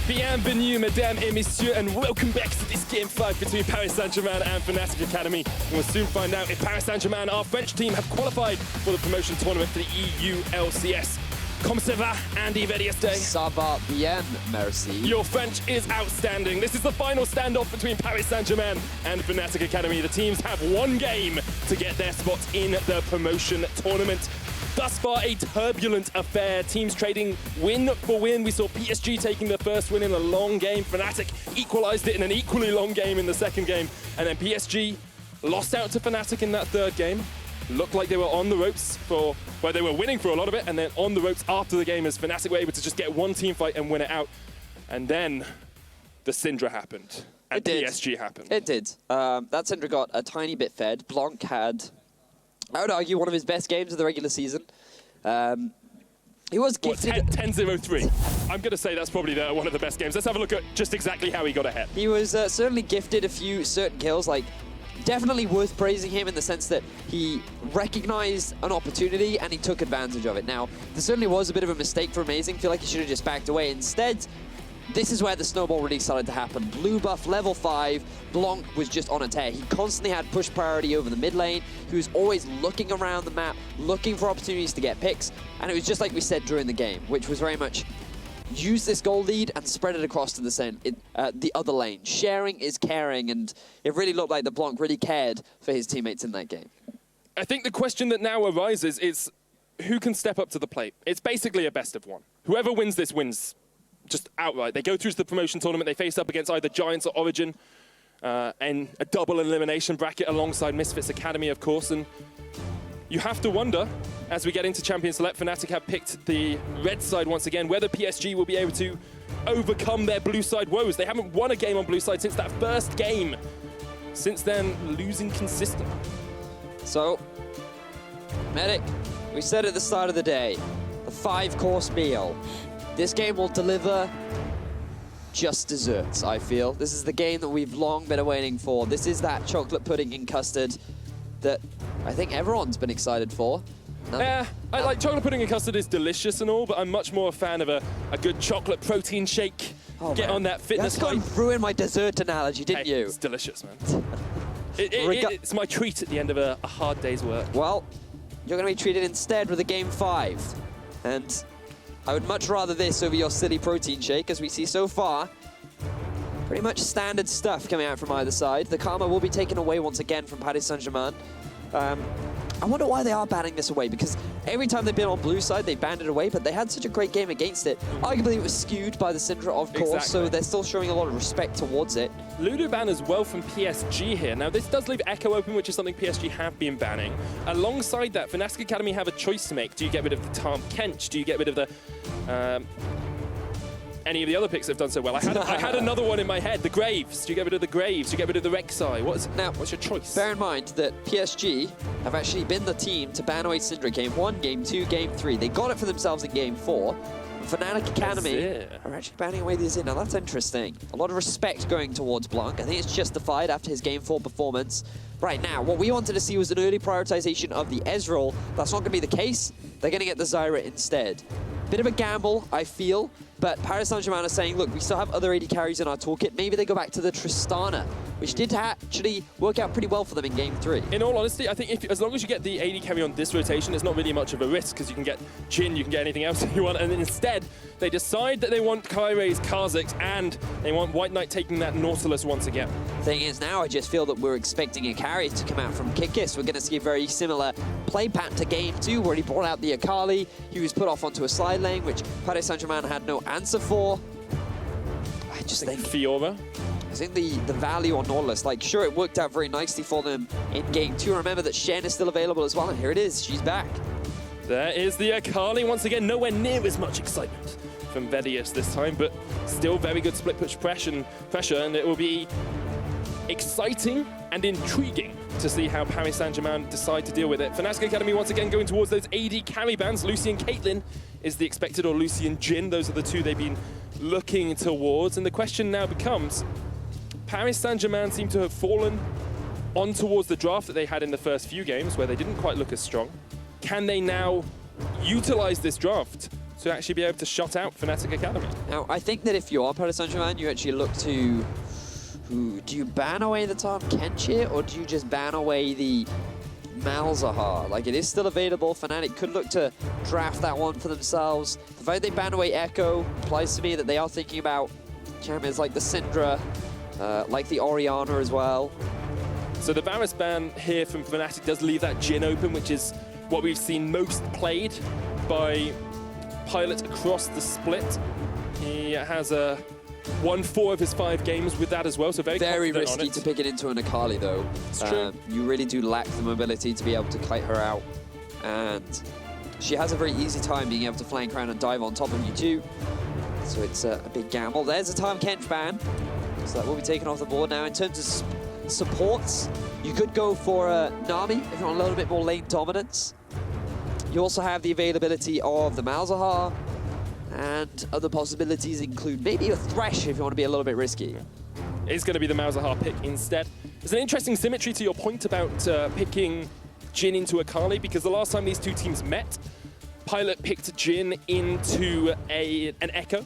Bienvenue, mesdames et messieurs, and welcome back to this Game 5 between Paris Saint-Germain and Fnatic Academy. We'll soon find out if Paris Saint-Germain, our French team, have qualified for the promotion tournament for the EU LCS. Comme ça va, Andy Vedieste? Ça va bien, merci. Your French is outstanding. This is the final standoff between Paris Saint-Germain and Fnatic Academy. The teams have one game to get their spot in the promotion tournament. Thus far, a turbulent affair. Teams trading win for win. We saw PSG taking the first win in a long game. Fnatic equalized it in an equally long game in the second game. And then PSG lost out to Fnatic in that third game. Looked like they were on the ropes for, well, they were winning for a lot of it, and then on the ropes after the game as Fnatic were able to just get one team fight and win it out. And then the Syndra happened. And PSG happened. It did. That Syndra got a tiny bit fed. Blanc had, I would argue, one of his best games of the regular season. He was gifted. 10-0-3. I'm going to say that's probably one of the best games. Let's have a look at just exactly how he got ahead. He was certainly gifted a few certain kills, like definitely worth praising him in the sense that he recognized an opportunity and he took advantage of it. Now, there certainly was a bit of a mistake for Amazing. I feel like he should have just backed away. Instead, this is where the snowball really started to happen. Blue buff level 5, Blanc was just on a tear. He constantly had push priority over the mid lane. He was always looking around the map, looking for opportunities to get picks. And it was just like we said during the game, which was very much use this goal lead and spread it across to the other lane. Sharing is caring, and it really looked like the Blanc really cared for his teammates in that game. I think the question that now arises is who can step up to the plate? It's basically a best of one. Whoever wins this wins just outright. They go through to the promotion tournament. They face up against either Giants or Origin and a double elimination bracket alongside Misfits Academy, of course. And you have to wonder, as we get into Champion Select, Fnatic have picked the red side once again, whether PSG will be able to overcome their blue side woes. They haven't won a game on blue side since that first game. Since then, losing consistently. So, Medic, we said at the start of the day, the 5-course meal. This game will deliver just desserts, I feel. This is the game that we've long been waiting for. This is that chocolate pudding and custard that I think everyone's been excited for. Yeah, I like chocolate pudding and custard is delicious and all, but I'm much more a fan of a good chocolate protein shake. Oh, Get man. on that fitness hype. You ruined my dessert analogy, didn't you? It's delicious, man. It's my treat at the end of a hard day's work. Well, you're going to be treated instead with a Game 5. And I would much rather this over your silly protein shake, as we see so far. Pretty much standard stuff coming out from either side. The Karma will be taken away once again from Paris Saint-Germain. I wonder why they are banning this away, because every time they've been on blue side, they banned it away, but they had such a great game against it. Arguably, it was skewed by the Syndra, of course, so they're still showing a lot of respect towards it. Ludo ban as well from PSG here. Now, this does leave Echo open, which is something PSG have been banning. Alongside that, Fnatic Academy have a choice to make. Do you get rid of the Tarm Kench? Do you get rid of the any of the other picks that have done so well? I had another one in my head, the Graves. Do you get rid of the Graves? Do you get rid of the Rek'Sai? What's your choice? Bear in mind that PSG have actually been the team to ban away Syndra Game 1, Game 2, Game 3. They got it for themselves in Game 4. Fnatic Academy are actually banning away the Azir. Now that's interesting. A lot of respect going towards Blanc. I think it's justified after his Game 4 performance. Right now, what we wanted to see was an early prioritization of the Ezreal. That's not going to be the case. They're going to get the Zyra instead. Bit of a gamble, I feel, but Paris Saint-Germain are saying, look, we still have other AD carries in our toolkit. Maybe they go back to the Tristana, which did actually work out pretty well for them in Game 3. In all honesty, I think as long as you get the AD carry on this rotation, it's not really much of a risk, because you can get Jhin, you can get anything else you want, and then instead, they decide that they want Kairei's Kha'Zix, and they want White Knight taking that Nautilus once again. Thing is, now I just feel that we're expecting a carry to come out from Kikis. We're going to see a very similar play pattern to Game 2, where he brought out the Akali. He was put off onto a slide lane, which Paris Saint-Germain had no answer for. I just think Fiora. I think the value on Nautilus, like, sure, it worked out very nicely for them in Game 2. Remember that Shen is still available as well, and here it is. She's back. There is the Akali once again. Nowhere near as much excitement from Vedius this time, but still very good split push pressure, and it will be exciting and intriguing to see how Paris Saint-Germain decide to deal with it. Fnatic Academy once again going towards those AD carry bans. Lucy and Caitlyn is the expected, or Lucy and Jhin. Those are the two they've been looking towards. And the question now becomes, Paris Saint-Germain seem to have fallen on towards the draft that they had in the first few games, where they didn't quite look as strong. Can they now utilize this draft to actually be able to shut out Fnatic Academy. Now, I think that if you are Paris Saint-Germain, you actually look to... do you ban away the Tahm Kench here, or do you just ban away the Malzahar? Like, it is still available. Fnatic could look to draft that one for themselves. The fact they ban away Echo implies to me that they are thinking about champions like the Syndra, like the Orianna as well. So the Varus ban here from Fnatic does leave that Jhin open, which is what we've seen most played by Pilot across the split. He has won 4 of his 5 games with that as well, so very risky to pick it into an Akali, though. It's true. You really do lack the mobility to be able to kite her out, and she has a very easy time being able to flank around and dive on top of you too. So it's a big gamble. There's a Tahm Kench ban, so that will be taken off the board now. In terms of supports, you could go for Nami if you want a little bit more lane dominance. You also have the availability of the Malzahar, and other possibilities include maybe a Thresh if you want to be a little bit risky. It's going to be the Malzahar pick instead. There's an interesting symmetry to your point about picking Jhin into Akali, because the last time these two teams met, Pilot picked Jhin into an Echo.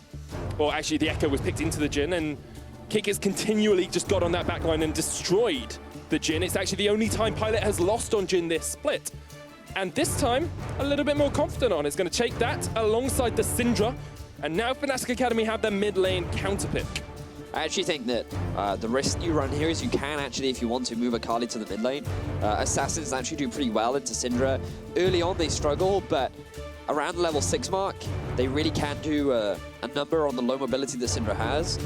Or actually, the Echo was picked into the Jhin, and Kick has continually just got on that backline and destroyed the Jhin. It's actually the only time Pilot has lost on Jhin this split. And this time, a little bit more confident on. It's going to take that alongside the Syndra. And now Fnatic Academy have their mid lane counter pick. I actually think that the risk you run here is you can actually, if you want to, move Akali to the mid lane. Assassins actually do pretty well into Syndra. Early on, they struggle, but around the level 6 mark, they really can do a number on the low mobility that Syndra has.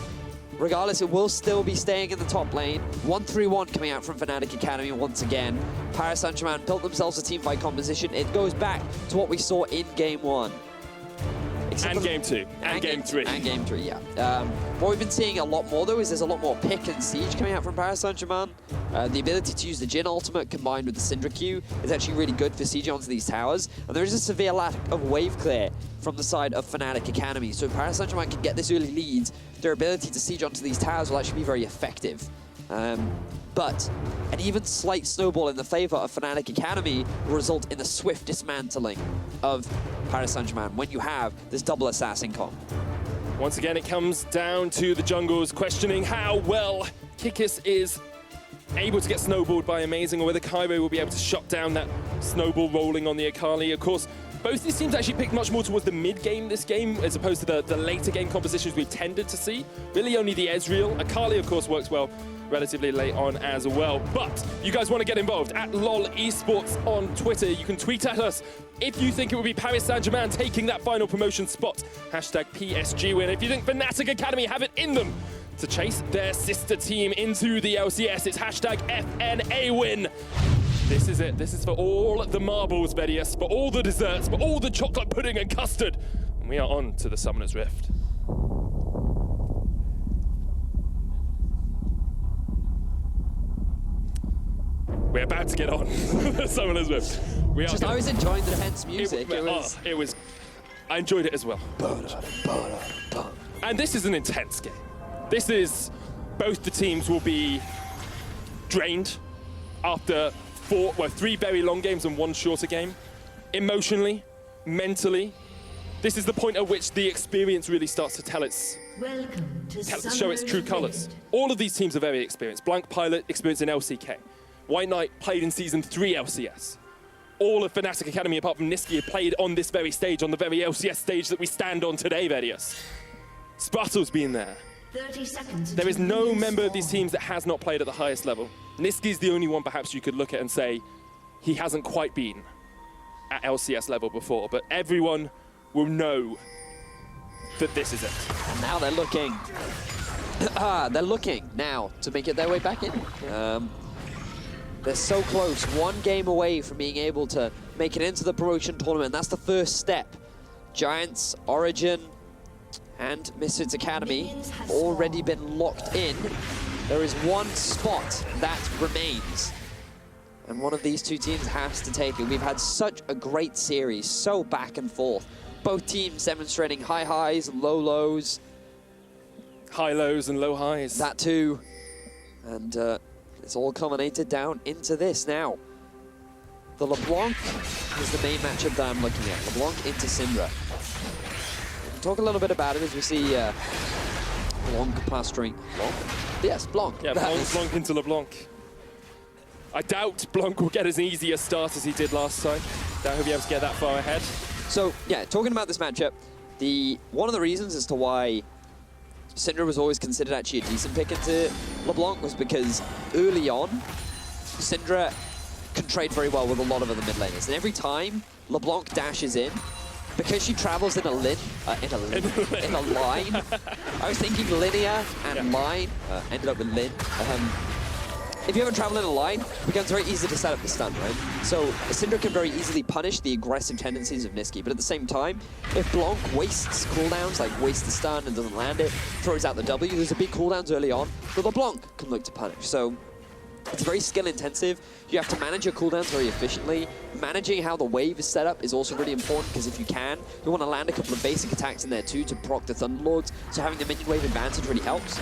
Regardless, it will still be staying in the top lane. 1-3-1 coming out from Fnatic Academy once again. Paris Saint-Germain built themselves a teamfight composition. It goes back to what we saw in Game 1. And Game 2. And Game 3. And Game 3, yeah. What we've been seeing a lot more, though, is there's a lot more pick and siege coming out from Paris Saint-Germain. The ability to use the Jhin ultimate combined with the Syndra Q is actually really good for sieging onto these towers. And there is a severe lack of wave clear from the side of Fnatic Academy. So if Paris Saint-Germain can get this early lead, their ability to siege onto these towers will actually be very effective. But an even slight snowball in the favor of Fnatic Academy will result in the swift dismantling of Paris Saint-Germain when you have this double assassin comp. Once again, it comes down to the jungles questioning how well Kikis is able to get snowballed by Amazing, or whether Cairo will be able to shut down that snowball rolling on the Akali. Of course, both these teams actually picked much more towards the mid-game this game, as opposed to the later game compositions we've tended to see. Really only the Ezreal. Akali, of course, works well relatively late on as well. But you guys want to get involved at LOL Esports on Twitter. You can tweet at us if you think it would be Paris Saint-Germain taking that final promotion spot. Hashtag PSG win. If you think Fnatic Academy have it in them to chase their sister team into the LCS, it's hashtag FNA win. This is it. This is for all the marbles, Vedius, for all the desserts, for all the chocolate pudding and custard. And we are on to the Summoner's Rift. We're about to get on the Summoner's Rift. I was enjoying the defense music. I enjoyed it as well. And this is an intense game. This is, both the teams will be drained after 3 very long games and 1 shorter game. Emotionally, mentally, this is the point at which the experience really starts to show its true colors. All of these teams are very experienced. Blank Pilot experienced in LCK. White Knight played in Season 3 LCS. All of Fnatic Academy, apart from Niski, have played on this very stage, on the very LCS stage that we stand on today, Vedius. Spartle's been there. 30 seconds. There is no member of these teams that has not played at the highest level. Niski's the only one perhaps you could look at and say he hasn't quite been at LCS level before, but everyone will know that this is it. And now they're looking. They're looking now to make it their way back in. They're so close, 1 game away from being able to make it into the promotion tournament. That's the first step. Giants, Origin, and Misfits Academy have already been locked in. There is 1 spot that remains. And one of these 2 teams has to take it. We've had such a great series, so back and forth. Both teams demonstrating high highs, low lows. High lows and low highs. That too. And it's all culminated down into this now. The LeBlanc is the main matchup that I'm looking at. LeBlanc into Syndra. talk a little bit about it as we see Blanc plastering. Blanc? Yes, Blanc. Yeah, Blanc into LeBlanc. I doubt Blanc will get as easy a start as he did last time. Doubt he'll be able to get that far ahead. So, yeah, talking about this matchup, one of the reasons as to why Syndra was always considered actually a decent pick into LeBlanc was because early on, Syndra can trade very well with a lot of other mid laners. And every time LeBlanc dashes in, because she travels in a line, I was thinking linear and line, ended up with Lin. If you ever travel in a line, it becomes very easy to set up the stun, right? So Syndra can very easily punish the aggressive tendencies of Nisqy, but at the same time, if Blanc wastes cooldowns, like wastes the stun and doesn't land it, throws out the W, there's a big cooldowns early on, but LeBlanc can look to punish. So it's very skill intensive. You have to manage your cooldowns very efficiently. Managing how the wave is set up is also really important, because if you can, you want to land a couple of basic attacks in there too to proc the Thunderlords, so having the minion wave advantage really helps.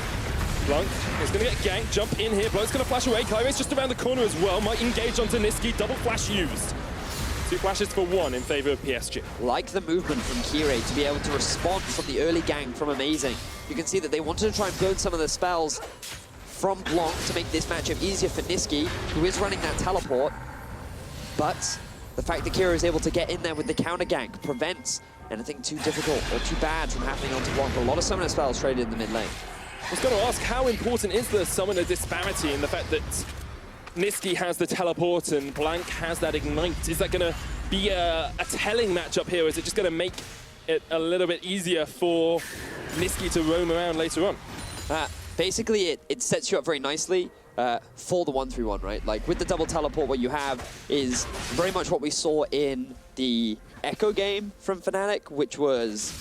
Blanc is going to get ganked, jump in here, Blanc's going to flash away, Kyrie's just around the corner as well, might engage onto Nisqy, double flash used. 2 flashes for 1 in favor of PSG. Like the movement from Kirei to be able to respond from the early gank from Amazing. You can see that they wanted to try and burn some of the spells from Blanc to make this matchup easier for Nisqy, who is running that teleport. But the fact that Kirei is able to get in there with the counter gank prevents anything too difficult or too bad from happening onto Blanc. A lot of summoner spells traded in the mid lane. I was going to ask, how important is the summoner disparity in the fact that Nisqy has the teleport and Blanc has that ignite? Is that going to be a telling matchup here, or is it just going to make it a little bit easier for Nisqy to roam around later on? Basically, it sets you up very nicely for the 1-3-1, right? Like, with the double teleport, what you have is very much what we saw in the Echo game from Fnatic, which was...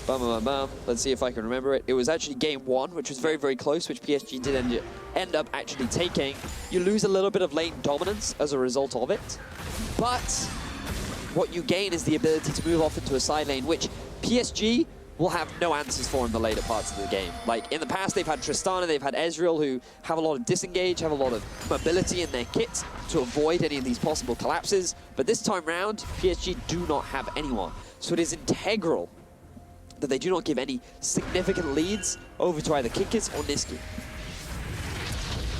Let's see if I can remember it. It was actually game 1, which was very, very close, which PSG did end up actually taking. You lose a little bit of lane dominance as a result of it, but what you gain is the ability to move off into a side lane, which PSG will have no answers for in the later parts of the game. Like, in the past, they've had Tristana, they've had Ezreal, who have a lot of disengage, have a lot of mobility in their kit to avoid any of these possible collapses, but this time round, PSG do not have anyone. So it is integral that they do not give any significant leads over to either Kikis or Nisqy.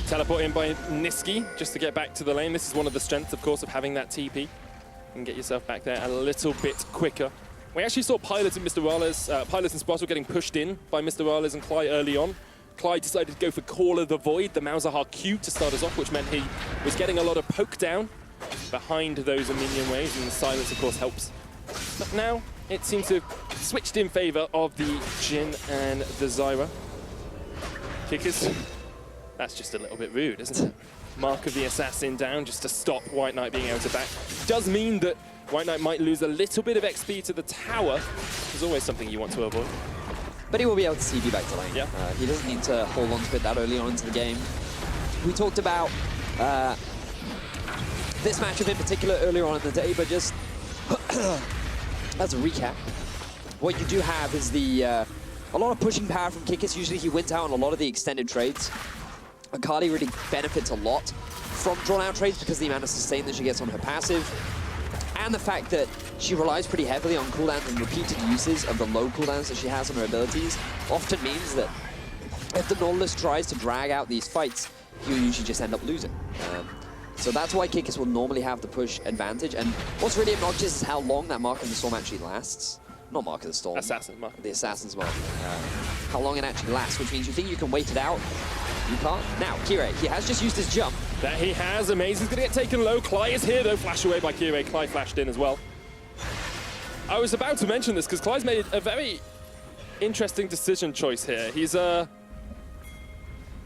Teleport in by Nisqy, just to get back to the lane. This is one of the strengths, of course, of having that TP. You can get yourself back there a little bit quicker. We actually saw Pilot and Mr. Rales, Pilot and Sprout getting pushed in by Mr. Rales and Clyde early on. Clyde decided to go for Call of the Void, the Malzahar Q, to start us off, which meant he was getting a lot of poke down behind those minion waves, and the silence, of course, helps. But now, it seems to have switched in favor of the Jhin and the Zyra. Kickers, that's just a little bit rude, isn't it? Mark of the Assassin down just to stop White Knight being able to back. Does mean that White Knight might lose a little bit of XP to the tower. There's always something you want to avoid. But he will be able to CV back to lane. Yeah. He doesn't need to hold on to it that early on into the game. We talked about this matchup in particular earlier on in the day, but just as a recap, what you do have is a lot of pushing power from Kikis. Usually he wins out on a lot of the extended trades. Akali really benefits a lot from drawn-out trades because of the amount of sustain that she gets on her passive, and the fact that she relies pretty heavily on cooldowns and repeated uses of the low cooldowns that she has on her abilities often means that if the Nautilus tries to drag out these fights, you usually just end up losing. So that's why Kikis will normally have the push advantage. And what's really obnoxious is how long that Mark of the Storm actually lasts. Not Mark of the Storm. Assassin, Mark. The Assassin's well. How long it actually lasts, which means you think you can wait it out. You can't. Now, Kirei, he has just used his jump. That he has. Amazing's going to get taken low. Cly is here, though. Flash away by Kirei. Cly flashed in as well. I was about to mention this because Cly's made a very interesting decision choice here. He's,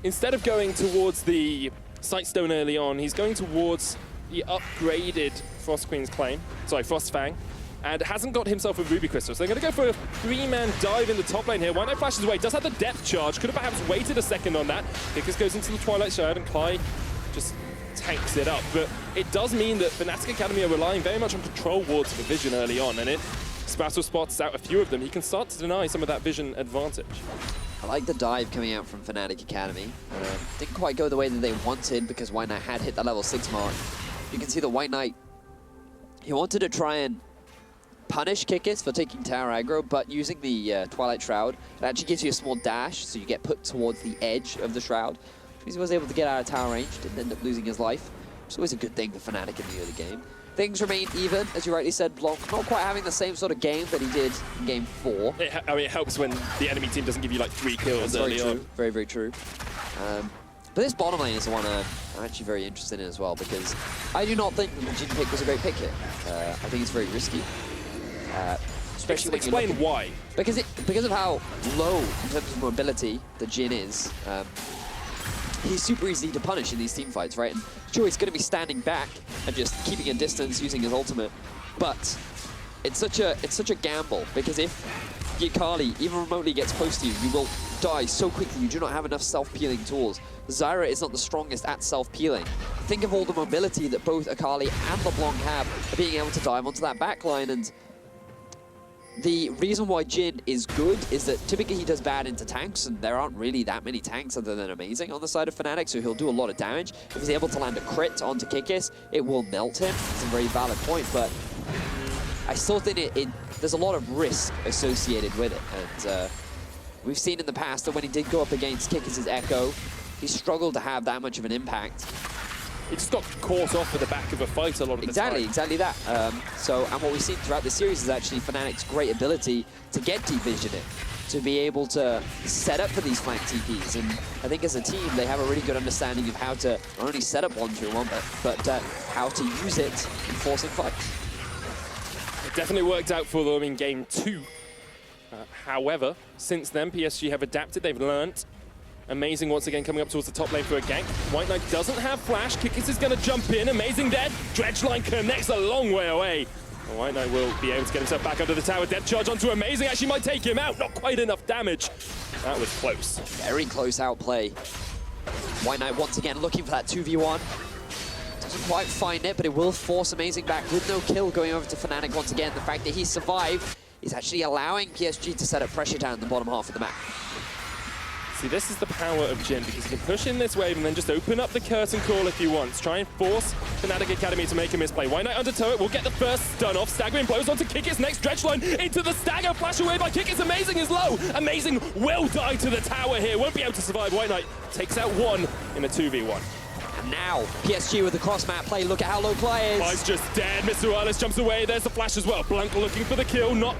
instead of going towards the Sightstone early on, he's going towards the upgraded Frost Queen's Claim. Sorry, Frost Fang. And hasn't got himself a Ruby Crystal. So they're going to go for a 3-man dive in the top lane here. White Knight flashes away. Does have the depth charge. Could have perhaps waited a second on that. Kikis goes into the Twilight Shard and Cly just tanks it up. But it does mean that Fnatic Academy are relying very much on control wards for vision early on. And if Spasso spots out a few of them, he can start to deny some of that vision advantage. I like the dive coming out from Fnatic Academy. Didn't quite go the way that they wanted because White Knight had hit that level 6 mark. You can see that White Knight, he wanted to try and punish Kikis for taking tower aggro, but using the Twilight Shroud, it actually gives you a small dash, so you get put towards the edge of the Shroud. He was able to get out of tower range, didn't end up losing his life, which is always a good thing for Fnatic in the early game. Things remain even, as you rightly said, Blanc not quite having the same sort of game that he did in game 4. I mean, it helps when the enemy team doesn't give you like 3 kills early on. Very, very true. But this bottom lane is the one I'm actually very interested in as well, because I do not think the Jhin pick was a great pick here. I think it's very risky. Especially Explain why. Because of how low in terms of mobility the Jhin is. He's super easy to punish in these team fights, right? And sure, he's going to be standing back and just keeping a distance using his ultimate, but it's such a gamble, because if Akali even remotely gets close to you, you will die so quickly. You do not have enough self-peeling tools. Zyra is not the strongest at self-peeling. Think of all the mobility that both Akali and LeBlanc have of being able to dive onto that backline, and the reason why Jhin is good is that typically he does bad into tanks, and there aren't really that many tanks other than Amazing on the side of Fnatic, so he'll do a lot of damage. If he's able to land a crit onto Kikis, it will melt him. It's a very valid point, but I still think there's a lot of risk associated with it. And we've seen in the past that when he did go up against Kikis' Echo, he struggled to have that much of an impact. It just got caught off at the back of a fight a lot of the time. Exactly that. And what we've seen throughout the series is actually Fnatic's great ability to get deep vision in, to be able to set up for these flank TPs. And I think as a team, they have a really good understanding of how to not only set up 1-2-1, but how to use it in forcing fights. It definitely worked out for them in game 2. However, since then, PSG have adapted, they've learnt. Amazing once again coming up towards the top lane for a gank. White Knight doesn't have flash. Kikis is going to jump in. Amazing dead. Dredgeline connects a long way away. And White Knight will be able to get himself back under the tower. Death charge onto Amazing. Actually might take him out. Not quite enough damage. That was close. Very close outplay. White Knight once again looking for that 2v1. Doesn't quite find it, but it will force Amazing back with no kill going over to Fnatic once again. The fact that he survived is actually allowing PSG to set up pressure down in the bottom half of the map. See, this is the power of Jhin, because he can push in this wave and then just open up the curtain call if he wants. Try and force Fnatic Academy to make a misplay. White Knight under turret will get the first stun off. Staggering blows onto Kikis. Next Dredgeline into the stagger. Flash away by Kikis. Amazing is low. Amazing will die to the tower here. Won't be able to survive. White Knight takes out 1 in a 2v1. And now, PSG with the cross-map play. Look at how low Ply is. Ply's just dead. Mr. Wireless jumps away. There's the flash as well. Blanc looking for the kill. Not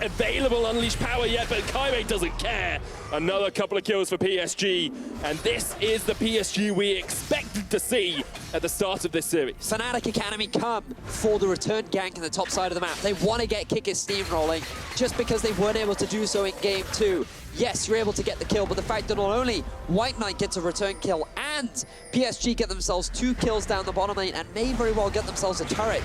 available unleash power yet, but Kaime doesn't care. Another couple of kills for PSG, and this is the PSG we expected to see at the start of this series. Fnatic Academy come for the return gank in the top side of the map. They want to get Kikis steamrolling just because they weren't able to do so in game 2. Yes, you're able to get the kill, but the fact that not only White Knight gets a return kill and PSG get themselves 2 kills down the bottom lane and may very well get themselves a turret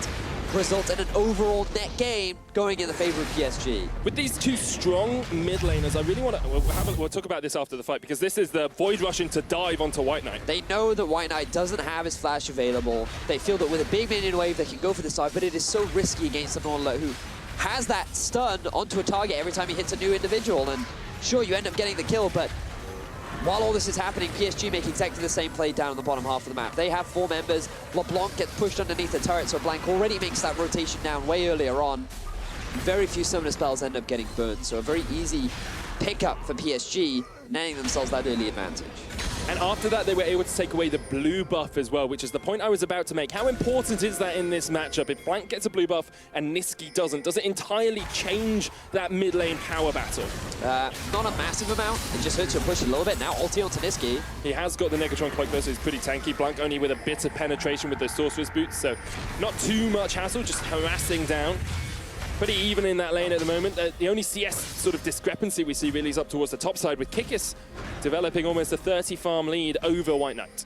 result in an overall net game going in the favor of PSG. With these 2 strong mid laners, I really want to, we'll talk about this after the fight, because this is the Void Rushing to dive onto White Knight. They know that White Knight doesn't have his flash available. They feel that with a big minion wave, they can go for the side, but it is so risky against an Orla who has that stun onto a target every time he hits a new individual. And sure, you end up getting the kill, but while all this is happening, PSG make exactly the same play down in the bottom half of the map. They have 4 members. LeBlanc gets pushed underneath the turret, so Blanc already makes that rotation down way earlier on. Very few summoner spells end up getting burned, so a very easy pickup for PSG, netting themselves that early advantage. And after that, they were able to take away the blue buff as well, which is the point I was about to make. How important is that in this matchup? If Blanc gets a blue buff and Niski doesn't, does it entirely change that mid lane power battle? Not a massive amount. It just hurts your push a little bit. Now ulti onto Niski. He has got the Negatron cloak though, so he's pretty tanky. Blanc only with a bit of penetration with those Sorcerer's Boots, so not too much hassle, just harassing down. Pretty even in that lane at the moment. The only CS sort of discrepancy we see really is up towards the top side, with Kikis developing almost a 30 farm lead over White Knight.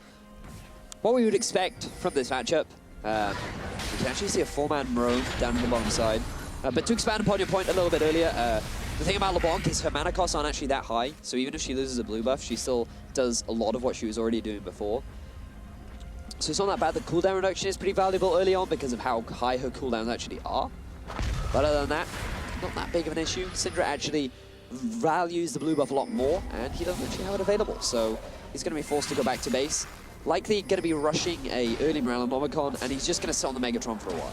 What we would expect from this matchup, we can actually see a 4-man roam down in the bottom side. But to expand upon your point a little bit earlier, the thing about LeBlanc is her mana costs aren't actually that high, so even if she loses a blue buff, she still does a lot of what she was already doing before. So it's not that bad. The cooldown reduction is pretty valuable early on because of how high her cooldowns actually are. But other than that, not that big of an issue. Syndra actually values the blue buff a lot more, and he doesn't actually have it available, so he's going to be forced to go back to base. Likely going to be rushing a early Morellonomicon, and he's just going to sit on the Megatron for a while.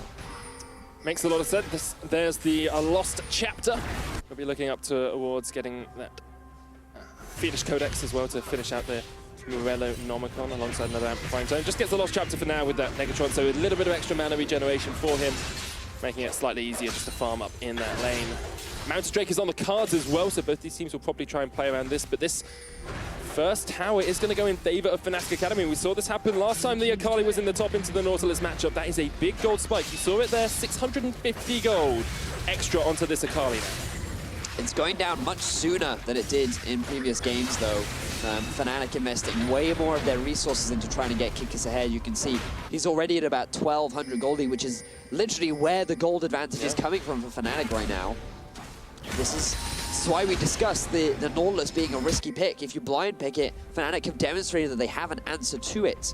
Makes a lot of sense. There's the Lost Chapter. We'll be looking up towards getting that Phoenix Codex as well to finish out the Morello Nomicon alongside another Amplifying Tone. Just gets the Lost Chapter for now with that Negatron, so a little bit of extra mana regeneration for him, making it slightly easier just to farm up in that lane. Mountain Drake is on the cards as well, so both these teams will probably try and play around this, but this first tower is going to go in favor of Fnatic Academy. We saw this happen last time the Akali was in the top into the Nautilus matchup. That is a big gold spike. You saw it there, 650 gold extra onto this Akali now. It's going down much sooner than it did in previous games, though. Fnatic investing way more of their resources into trying to get Kikis ahead. You can see he's already at about 1,200 goldie, which is literally where the gold advantage is coming from for Fnatic right now. This is why we discussed the Nautilus being a risky pick. If you blind pick it, Fnatic have demonstrated that they have an answer to it.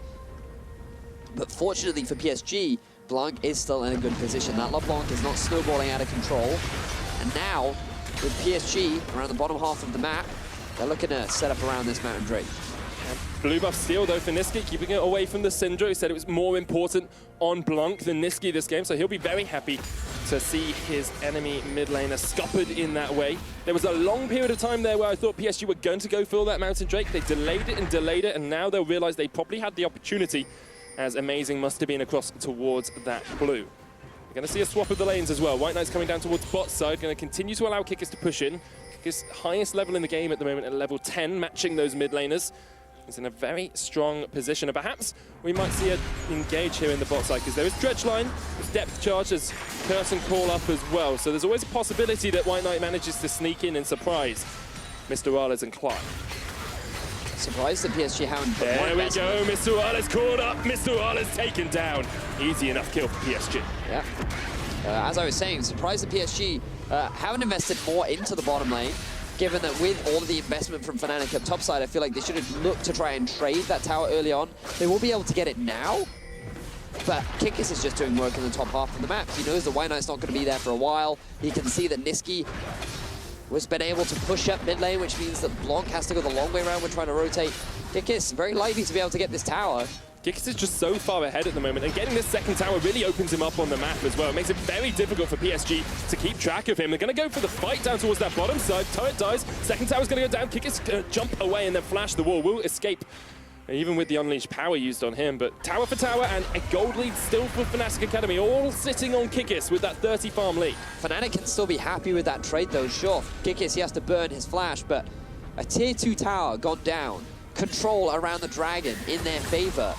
But fortunately for PSG, Blanc is still in a good position. That LeBlanc is not snowballing out of control. And now, with PSG around the bottom half of the map, they're looking to set up around this Mountain Drake. Blue buff steal though for Niski, keeping it away from the Syndra. He said it was more important on Blanc than Niski this game, so he'll be very happy to see his enemy mid laner scuppered in that way. There was a long period of time there where I thought PSG were going to go for that Mountain Drake. They delayed it, and now they'll realize they probably had the opportunity, as Amazing must have been across towards that blue. We're going to see a swap of the lanes as well. White Knight's coming down towards bot side, going to continue to allow Kikis to push in. Kikis highest level in the game at the moment at level 10, matching those mid laners. He's in a very strong position, and perhaps we might see it engage here in the bot side, because there is Dredge Line, there's Depth Charge, there's Curse and Call up as well, so there's always a possibility that White Knight manages to sneak in and surprise Mr. Rales and Clark. Surprised that PSG haven't put There we go, Mr. Rales caught up, Mr. Rales taken down. Easy enough kill for PSG. Yeah. As I was saying, surprised that PSG haven't invested more into the bottom lane, given that with all of the investment from Fnatic up topside, I feel like they should have looked to try and trade that tower early on. They will be able to get it now, but Kikis is just doing work in the top half of the map. He knows that White Knight's not going to be there for a while. He can see that Niski was been able to push up mid lane, which means that Blanc has to go the long way around when trying to rotate. Kikis very likely to be able to get this tower. Kikis is just so far ahead at the moment, and getting this second tower really opens him up on the map as well. It makes it very difficult for PSG to keep track of him. They're going to go for the fight down towards that bottom side. Turret dies, second tower's going to go down. Kikis going to jump away and then flash the wall. Will escape, even with the unleashed power used on him. But tower for tower, and a gold lead still for Fnatic Academy, all sitting on Kikis with that 30 farm lead. Fnatic can still be happy with that trade though, sure. Kikis, he has to burn his flash, but a tier 2 tower gone down. Control around the dragon in their favor.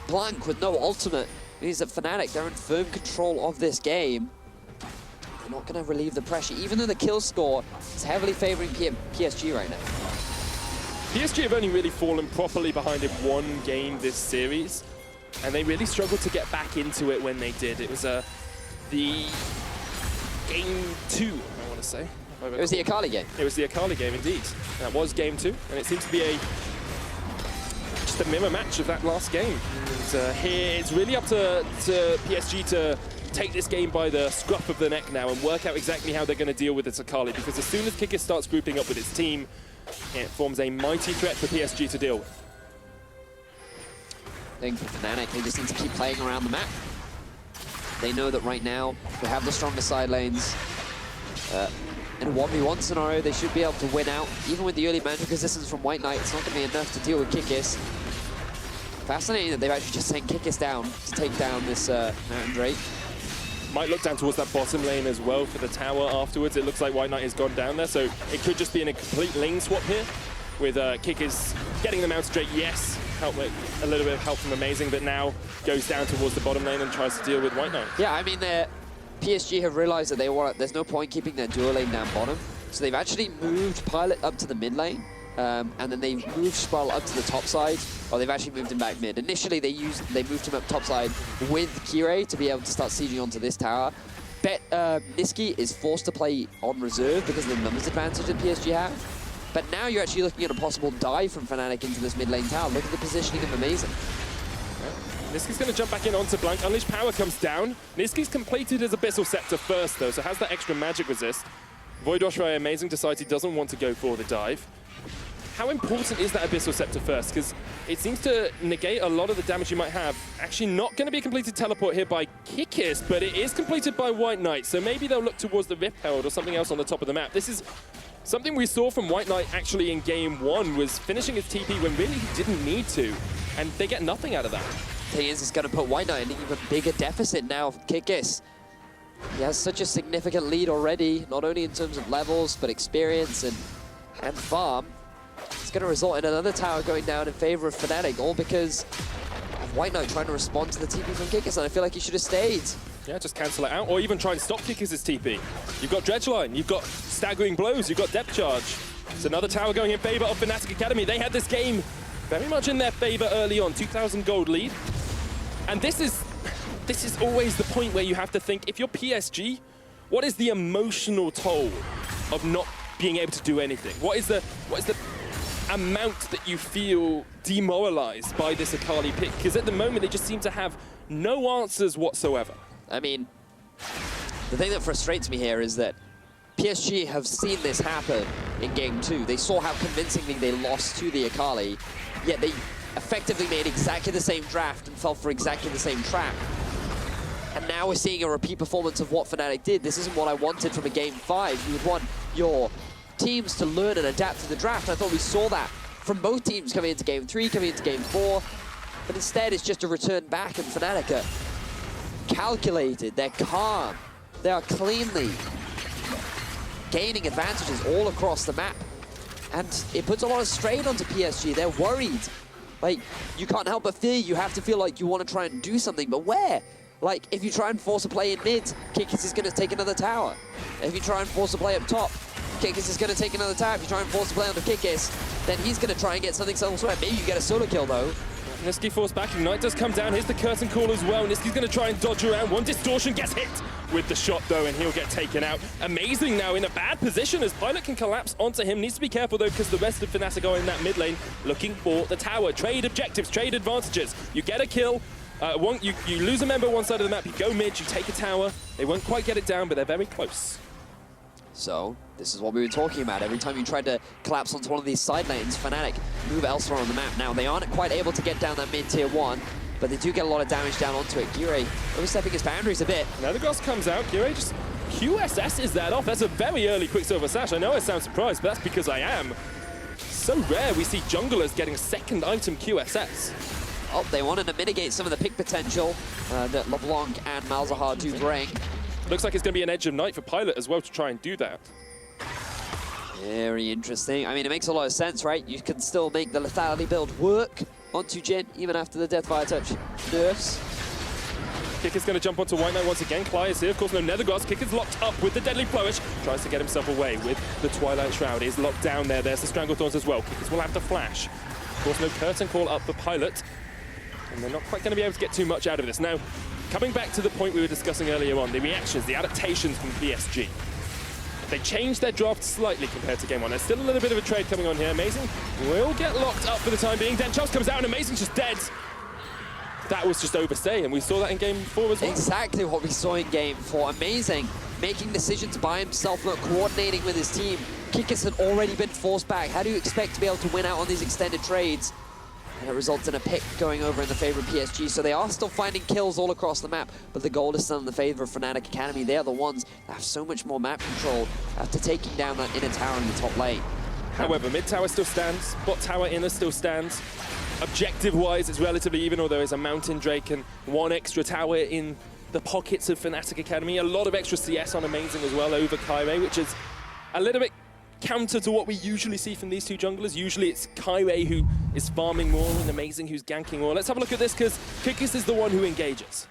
Blanc with no ultimate means that Fnatic, they're in firm control of this game. They're not going to relieve the pressure, even though the kill score is heavily favoring PSG right now. PSG have only really fallen properly behind in one game this series, and they really struggled to get back into it when they did. It was the game 2, I want to say. It was the Akali game. It was the Akali game, indeed. That was game 2, and it seems to be just a mirror match of that last game. And here it's really up to PSG to take this game by the scruff of the neck now and work out exactly how they're going to deal with this Akali, because as soon as Kikis starts grouping up with its team, it forms a mighty threat for PSG to deal with. I think for Fnatic, they just need to keep playing around the map. They know that right now they have the strongest side lanes. In a 1v1 scenario, they should be able to win out. Even with the early magic resistance from White Knight, it's not going to be enough to deal with Kikis. Fascinating that they've actually just sent Kikis down to take down this Mountain Drake. Might look down towards that bottom lane as well for the tower afterwards. It looks like White Knight has gone down there, so it could just be in a complete lane swap here, with Kikis getting the Mountain Drake, yes, help with a little bit of help from Amazing, but now goes down towards the bottom lane and tries to deal with White Knight. Yeah, I mean, PSG have realized that there's no point keeping their dual lane down bottom, so they've actually moved Pilot up to the mid lane, and then they've moved Sproul up to the top side, or they've actually moved him back mid. Initially, they moved him up top side with Kirei to be able to start sieging onto this tower. Niski is forced to play on reserve because of the numbers advantage that PSG have. But now you're actually looking at a possible dive from Fnatic into this mid lane tower. Look at the positioning of Amazing. Niski's going to jump back in onto Blanc. Unleashed power comes down. Niski's completed his Abyssal Scepter first, though, so has that extra magic resist. Void Wash by Amazing decides he doesn't want to go for the dive. How important is that Abyssal Scepter first? Because it seems to negate a lot of the damage you might have. Actually not going to be a completed teleport here by Kickiss, but it is completed by White Knight, so maybe they'll look towards the Rift Herald or something else on the top of the map. This is something we saw from White Knight actually in game 1, was finishing his TP when really he didn't need to, and they get nothing out of that. Thing is, it's going to put White Knight in an even bigger deficit now. Kickiss, he has such a significant lead already, not only in terms of levels, but experience and farm. It's going to result in another tower going down in favor of Fnatic, all because of White Knight trying to respond to the TP from Kickiss, and I feel like he should have stayed. Yeah, just cancel it out, or even try and stop Kickiss' TP. You've got Dredgeline, you've got staggering blows, you've got depth charge. It's another tower going in favor of Fnatic Academy. They had this game very much in their favor early on, 2,000 gold lead. And this is always the point where you have to think, if you're PSG, what is the emotional toll of not being able to do anything? What is the amount that you feel demoralized by this Akali pick? Because at the moment, they just seem to have no answers whatsoever. I mean, the thing that frustrates me here is that PSG have seen this happen in game 2. They saw how convincingly they lost to the Akali, yet they effectively made exactly the same draft and fell for exactly the same trap. And now we're seeing a repeat performance of what Fnatic did. This isn't what I wanted from a game 5. You would want your teams to learn and adapt to the draft. I thought we saw that from both teams coming into game 3, coming into game 4. But instead, it's just a return back, and Fnatic are calculated, they're calm, they are cleanly gaining advantages all across the map. And it puts a lot of strain onto PSG. They're worried. Like, you can't help but fear. You have to feel like you want to try and do something, but where? Like, if you try and force a play in mid, Kickiss is going to take another tower. If you try and force a play up top, Kickiss is going to take another tower. If you try and force a play onto Kickiss, then he's going to try and get something elsewhere. Maybe you get a solo kill, though. Nisqy forced back, Ignite does come down, here's the curtain call as well. Nisqy's going to try and dodge around, one distortion gets hit with the shot though, and he'll get taken out. Amazing now in a bad position as Pilot can collapse onto him. Needs to be careful though, because the rest of Fnatic are in that mid lane looking for the tower. Trade objectives, trade advantages. You get a kill, you lose a member on one side of the map, you go mid, you take a tower. They won't quite get it down, but they're very close. So, this is what we were talking about. Every time you tried to collapse onto one of these side lanes, Fnatic move elsewhere on the map. Now, they aren't quite able to get down that mid-tier 1, but they do get a lot of damage down onto it. Gire overstepping his boundaries a bit. Now the Gross comes out, Gire just QSS's that off. That's a very early Quicksilver Sash. I know I sound surprised, but that's because I am. So rare we see junglers getting second item QSS. Oh, they wanted to mitigate some of the pick potential that LeBlanc and Malzahar do bring. Looks like it's going to be an Edge of Night for Pilot as well to try and do that. Very interesting. I mean, it makes a lot of sense, right? You can still make the lethality build work onto Jhin, even after the Death Fire Touch nerfs. Kicker's going to jump onto White Knight once again. Cly is here, of course, no Nethergoss. Kicker's locked up with the Deadly Flourish. Tries to get himself away with the Twilight Shroud. He's locked down there. There's the Stranglethorns as well. Kickers will have to flash. Of course, no Curtain Call up for Pilot. And they're not quite going to be able to get too much out of this. Now, coming back to the point we were discussing earlier on, the reactions, the adaptations from PSG. They changed their draft slightly compared to game 1. There's still a little bit of a trade coming on here. Amazing will get locked up for the time being. Den Charles comes out and Amazing's just dead. That was just overstay, and we saw that in game 4 as well. Exactly what we saw in game 4. Amazing, making decisions by himself, not coordinating with his team. Kickiss had already been forced back. How do you expect to be able to win out on these extended trades? And it results in a pick going over in the favor of PSG. So they are still finding kills all across the map, but the gold is still in the favor of Fnatic Academy. They are the ones that have so much more map control after taking down that inner tower in the top lane. However, mid tower still stands, bot tower inner still stands. Objective-wise, it's relatively even, although there's a Mountain Drake and one extra tower in the pockets of Fnatic Academy. A lot of extra CS on Amazing as well over Kyrie, which is a little bit counter to what we usually see from these two junglers. Usually it's Kyrie who is farming more and Amazing who's ganking more. Let's have a look at this, because Kickiss is the one who engages.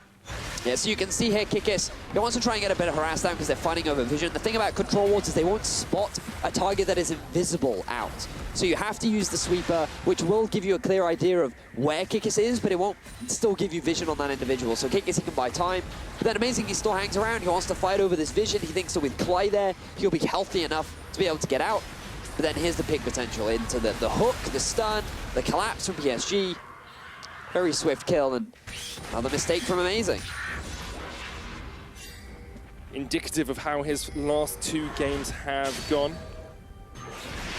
Yeah, so you can see here Kickiss, he wants to try and get a bit of harass down because they're fighting over vision. The thing about control wards is they won't spot a target that is invisible out. So you have to use the sweeper, which will give you a clear idea of where Kickiss is, but it won't still give you vision on that individual. So Kickiss, he can buy time. But then Amazing, he still hangs around. He wants to fight over this vision. He thinks that with Clay there, he'll be healthy enough to be able to get out. But then here's the pick potential into the hook, the stun, the collapse from PSG. Very swift kill, and another mistake from Amazing. Indicative of how his last 2 games have gone.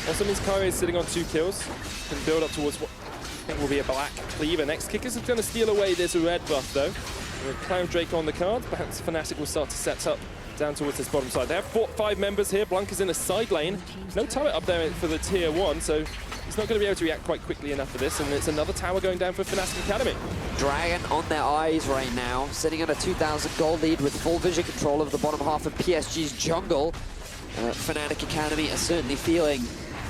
Also means Kyrie is sitting on 2 kills. Can build up towards what I think will be a black cleaver. Next Kickiss is going to steal away this red buff though. Clown Drake on the card. Perhaps Fnatic will start to set up down towards this bottom side. They have 5 members here. Blanc is in a side lane. No turret up there for the tier 1, so he's not going to be able to react quite quickly enough for this, and it's another tower going down for Fnatic Academy. Dragon on their eyes right now, sitting on a 2,000 gold lead with full vision control of the bottom half of PSG's jungle. Fnatic Academy are certainly feeling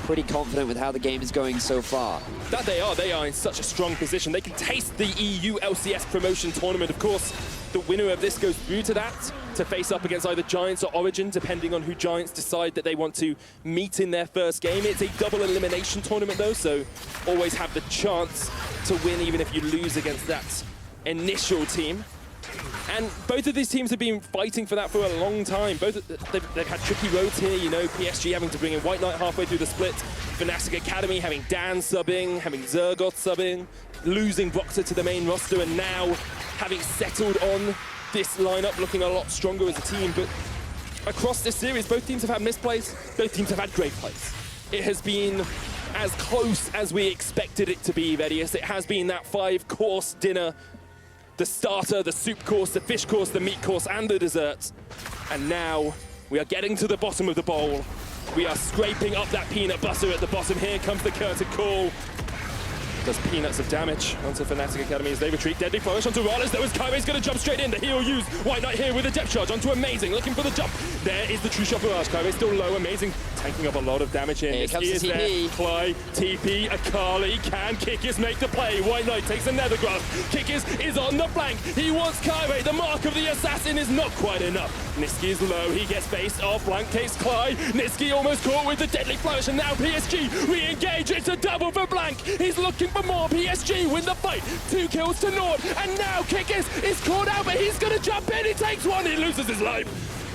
pretty confident with how the game is going so far. That they are in such a strong position. They can taste the EU LCS promotion tournament. Of course, the winner of this goes through to that to face up against either Giants or Origin, depending on who Giants decide that they want to meet in their first game. It's a double elimination tournament though, so always have the chance to win even if you lose against that initial team. And both of these teams have been fighting for that for a long time. They've had tricky roads here, you know, PSG having to bring in White Knight halfway through the split, Fnatic Academy having Dan subbing, having Zergoth subbing, losing Boxer to the main roster, and now having settled on this lineup, looking a lot stronger as a team. But across this series, both teams have had misplays, both teams have had great plays. It has been as close as we expected it to be, Vedius. It has been that 5-course dinner. The starter, the soup course, the fish course, the meat course, and the dessert. And now we are getting to the bottom of the bowl. We are scraping up that peanut butter at the bottom. Here comes the curtain call. Does peanuts of damage onto Fnatic Academy as they retreat. Deadly flourish onto Rollers, though, as Kyrie's going to jump straight in. The heal used. White Knight here with a depth charge onto Amazing, looking for the jump. There is the true shot barrage. Kyrie still low. Amazing tanking up a lot of damage here. Here comes the TP. There. Cly, TP, Akali, can Kikis make the play? White Knight takes a nether grasp. Kikis is on the flank. He wants Kyrie. The mark of the assassin is not quite enough. Niski is low. He gets based off. Blank takes Cly. Niski almost caught with the deadly flourish, and now PSG re-engage. It's a double for Blank. He's looking for more. PSG win the fight. 2 kills to Nord, and now Kikis is caught out, but he's going to jump in. He takes 1. He loses his life.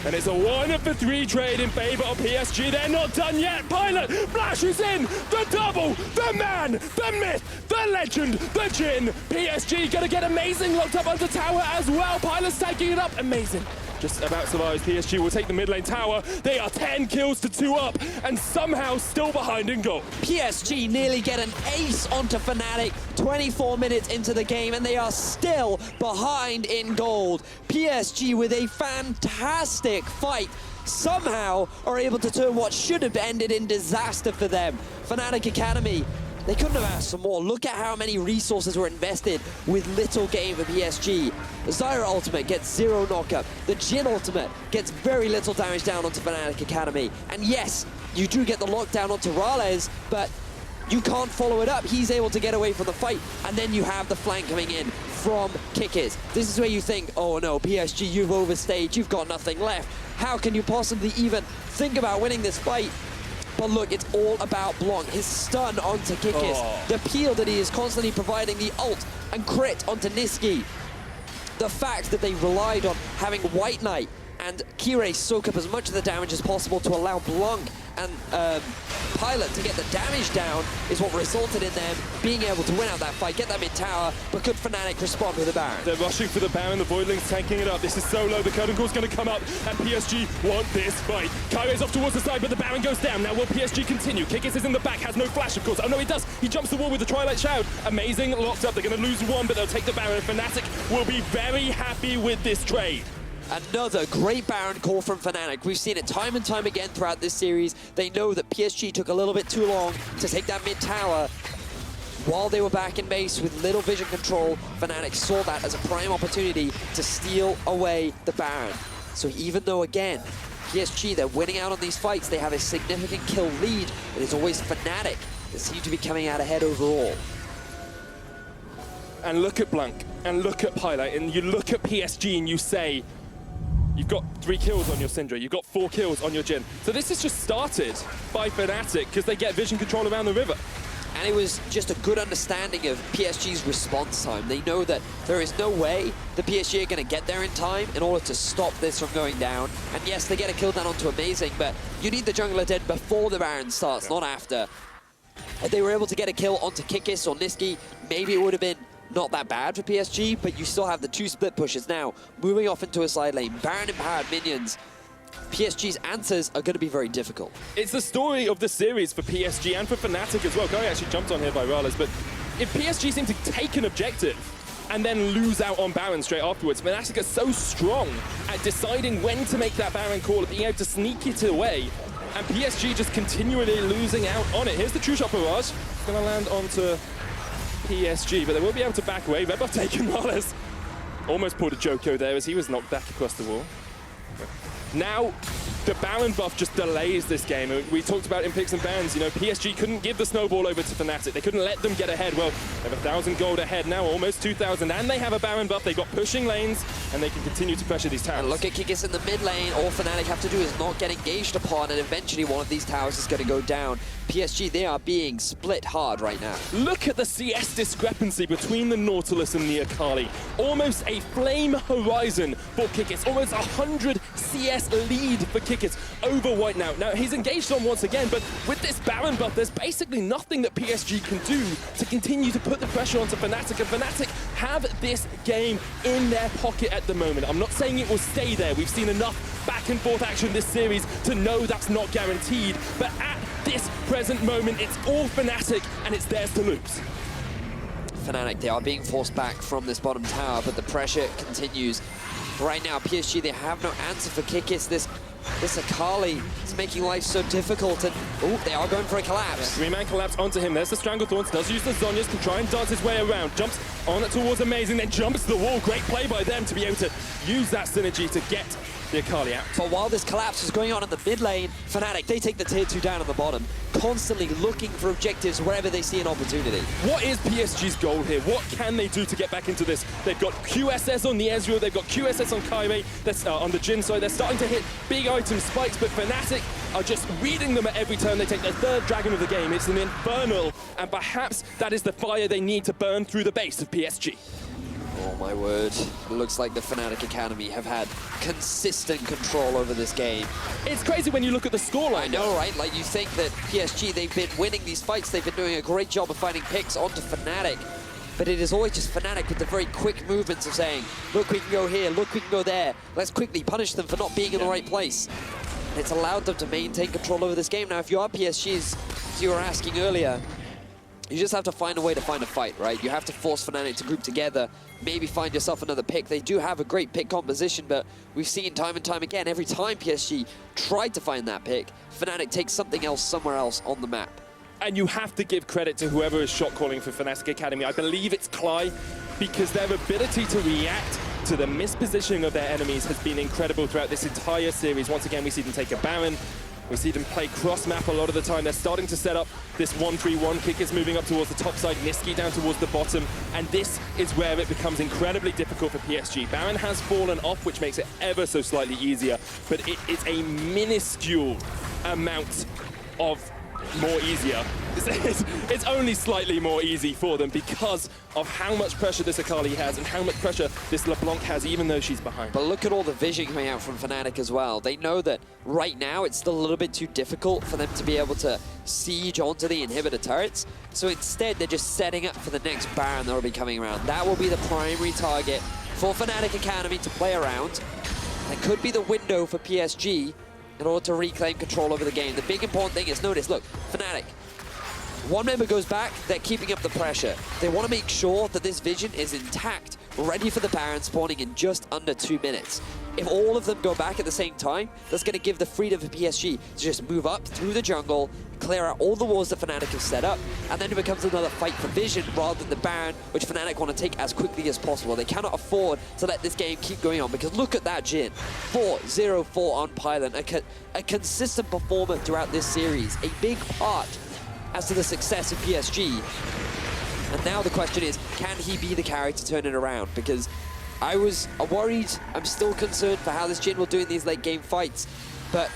And it's a 1-for-3 trade in favor of PSG. They're not done yet. Pilot flashes in. The double, the man, the myth, the legend, the Jin. PSG gonna get Amazing locked up onto tower as well. Pilot's taking it up. Amazing just about survives. PSG will take the mid lane tower. They are 10 kills to 2 up, and somehow still behind in goal. PSG nearly get an ace onto Fnatic 24 minutes into the game, and they are still behind in gold. PSG with a fantastic fight somehow are able to turn what should have ended in disaster for them. Fnatic Academy, they couldn't have asked for more. Look at how many resources were invested with little game for PSG. The Zyra ultimate gets 0 knockup. The Jin ultimate gets very little damage down onto Fnatic Academy. And yes, you do get the lockdown onto Rales, but you can't follow it up. He's able to get away from the fight, and then you have the flank coming in from Kikis. This is where you think, oh no, PSG, you've overstayed, you've got nothing left. How can you possibly even think about winning this fight? But look, it's all about Blanc. His stun onto Kikis. The peel that he is constantly providing, the ult and crit onto Niski. The fact that they relied on having White Knight and Kirei soak up as much of the damage as possible to allow Blanc and Pilot to get the damage down is what resulted in them being able to win out that fight, get that mid tower, but could Fnatic respond with a Baron? They're rushing for the Baron, the Voidling's tanking it up. This is so low, the curtain call's going to come up, and PSG want this fight. Kyrie's off towards the side, but the Baron goes down. Now will PSG continue? Kikis is in the back, has no flash, of course. Oh no, he does. He jumps the wall with the Twilight Shroud. Amazing, locked up. They're going to lose 1, but they'll take the Baron. Fnatic will be very happy with this trade. Another great Baron call from Fnatic. We've seen it time and time again throughout this series. They know that PSG took a little bit too long to take that mid tower. While they were back in base with little vision control, Fnatic saw that as a prime opportunity to steal away the Baron. So even though, again, PSG, they're winning out on these fights, they have a significant kill lead, it is always Fnatic that seem to be coming out ahead overall. And look at Blanc, and look at Pilot, and you look at PSG and you say, you've got 3 kills on your Syndra, you've got 4 kills on your Jin. So this is just started by Fnatic because they get vision control around the river. And it was just a good understanding of PSG's response time. They know that there is no way the PSG are going to get there in time in order to stop this from going down. And yes, they get a kill down onto Amazing, but you need the jungler dead before the Baron starts, not after. If they were able to get a kill onto Kikis or Niski, maybe it would have been not that bad for PSG, but you still have the 2 split pushes now, moving off into a side lane, Baron empowered minions. PSG's answers are going to be very difficult. It's the story of the series for PSG and for Fnatic as well. Guy actually jumped on here by Rales, but if PSG seem to take an objective, and then lose out on Baron straight afterwards. Fnatic are so strong at deciding when to make that Baron call, at being able to sneak it away, and PSG just continually losing out on it. Here's the true shot barrage. It's going to land onto PSG, but they will be able to back away. Red buff taken. Morales almost pulled a Joko there as he was knocked back across the wall. Now, the Baron buff just delays this game. We talked about in picks and bans, you know, PSG couldn't give the snowball over to Fnatic. They couldn't let them get ahead. Well, they have 1,000 gold ahead now, almost 2,000, and they have a Baron buff. They got pushing lanes, and they can continue to pressure these towers. And look at Kikis in the mid lane. All Fnatic have to do is not get engaged upon, and eventually one of these towers is going to go down. PSG, they are being split hard right now. Look at the CS discrepancy between the Nautilus and the Akali. Almost a flame horizon for Kikis. Almost 100 CS lead for Kikis over White now. Now, he's engaged on once again, but with this Baron buff, there's basically nothing that PSG can do to continue to put the pressure onto Fnatic, and Fnatic have this game in their pocket at the moment. I'm not saying it will stay there. We've seen enough back and forth action this series to know that's not guaranteed, but at this present moment, it's all Fnatic, and it's theirs to lose. Fnatic, they are being forced back from this bottom tower, but the pressure continues. Right now, PSG, they have no answer for Kikis. This Akali is making life so difficult, and oh, they are going for a collapse. Three-man collapse onto him. There's the Stranglethorns. Does use the Zhonya's, can try and dance his way around. Jumps on it towards Amazing, then jumps the wall. Great play by them to be able to use that synergy to get the Akali out. But while this collapse is going on in the mid lane, Fnatic, they take the tier 2 down on the bottom, constantly looking for objectives wherever they see an opportunity. What is PSG's goal here? What can they do to get back into this? They've got QSS on the Ezreal, they've got QSS on Kaime, that's on the Jhin, sorry. They're starting to hit big item spikes, but Fnatic are just reading them at every turn. They take their third dragon of the game. It's an Infernal, and perhaps that is the fire they need to burn through the base of PSG. Oh my word. It looks like the Fnatic Academy have had consistent control over this game. It's crazy when you look at the scoreline. I know, right? Like, you think that PSG, they've been winning these fights, they've been doing a great job of finding picks onto Fnatic, but it is always just Fnatic with the very quick movements of saying, look, we can go here, look, we can go there. Let's quickly punish them for not being in the right place. And it's allowed them to maintain control over this game. Now, if you are PSG, as you were asking earlier, you just have to find a way to find a fight, right? You have to force Fnatic to group together, maybe find yourself another pick. They do have a great pick composition, but we've seen time and time again, every time PSG tried to find that pick, Fnatic takes something else somewhere else on the map. And you have to give credit to whoever is shot calling for Fnatic Academy. I believe it's Cly, because their ability to react to the mispositioning of their enemies has been incredible throughout this entire series. Once again, we see them take a Baron. We see them play cross-map a lot of the time. They're starting to set up this 1-3-1. Kick is moving up towards the top side, Niski down towards the bottom, and this is where it becomes incredibly difficult for PSG. Baron has fallen off, which makes it ever so slightly easier, but it is a minuscule amount of more easier. It's only slightly more easy for them because of how much pressure this Akali has and how much pressure this LeBlanc has, even though she's behind. But look at all the vision coming out from Fnatic as well. They know that right now it's still a little bit too difficult for them to be able to siege onto the inhibitor turrets. So instead, they're just setting up for the next Baron that will be coming around. That will be the primary target for Fnatic Academy to play around. That could be the window for PSG in order to reclaim control over the game. The big important thing is, notice, look, Fnatic, one member goes back, they're keeping up the pressure. They want to make sure that this vision is intact, ready for the Baron spawning in just under 2 minutes. If all of them go back at the same time, that's going to give the freedom for PSG to just move up through the jungle, clear out all the walls that Fnatic have set up, and then it becomes another fight for vision rather than the Baron, which Fnatic want to take as quickly as possible. They cannot afford to let this game keep going on, because look at that Jhin. 4-0-4 on Pylon, a consistent performer throughout this series, a big part as to the success of PSG. And now the question is, can he be the carry to turn it around? Because I was worried, I'm still concerned for how this Jhin will do in these late game fights, but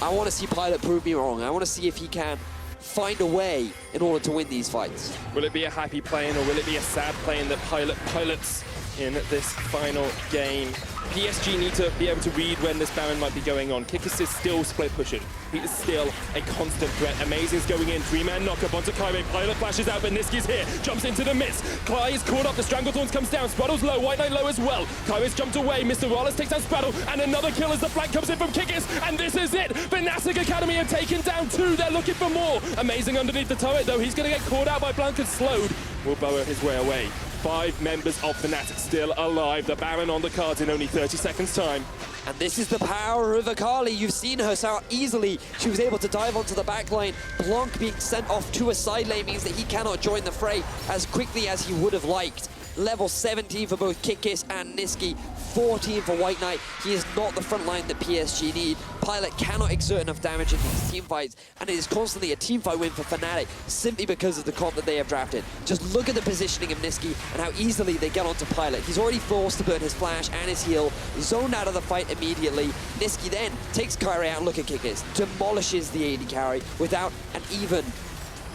I want to see Pilot prove me wrong. I want to see if he can find a way in order to win these fights. Will it be a happy plane or will it be a sad plane that Pilot pilots in this final game? PSG need to be able to read when this Baron might be going on. Kikis is still split pushing. He is still a constant threat. Amazing's going in. 3-man knockup onto Kaime. Pilot flashes out, but Niski's here. Jumps into the midst. Cly is caught up. The Stranglethorns comes down. Spraddle's low. White Knight low as well. Kaime's jumped away. Mr. Wallace takes down Spraddle. And another kill as the flank comes in from Kikis. And this is it. Fnatic Academy have taken down 2. They're looking for more. Amazing underneath the turret, though. He's going to get caught out by Blank and slowed. Will burrow his way away. 5 members of Fnatic still alive. The Baron on the cards in only 30 seconds time. And this is the power of Akali. You've seen her so easily. She was able to dive onto the back line. Blanc being sent off to a side lane means that he cannot join the fray as quickly as he would have liked. Level 17 for both Kikis and Niski, 14 for White Knight. He is not the front line that PSG need. Pilot cannot exert enough damage in these team fights, and it is constantly a team fight win for Fnatic simply because of the comp that they have drafted. Just look at the positioning of Niski and how easily they get onto Pilot. He's already forced to burn his flash and his heal, zoned out of the fight immediately. Niski then takes Kyrie out, look at Kikis, demolishes the AD carry without an even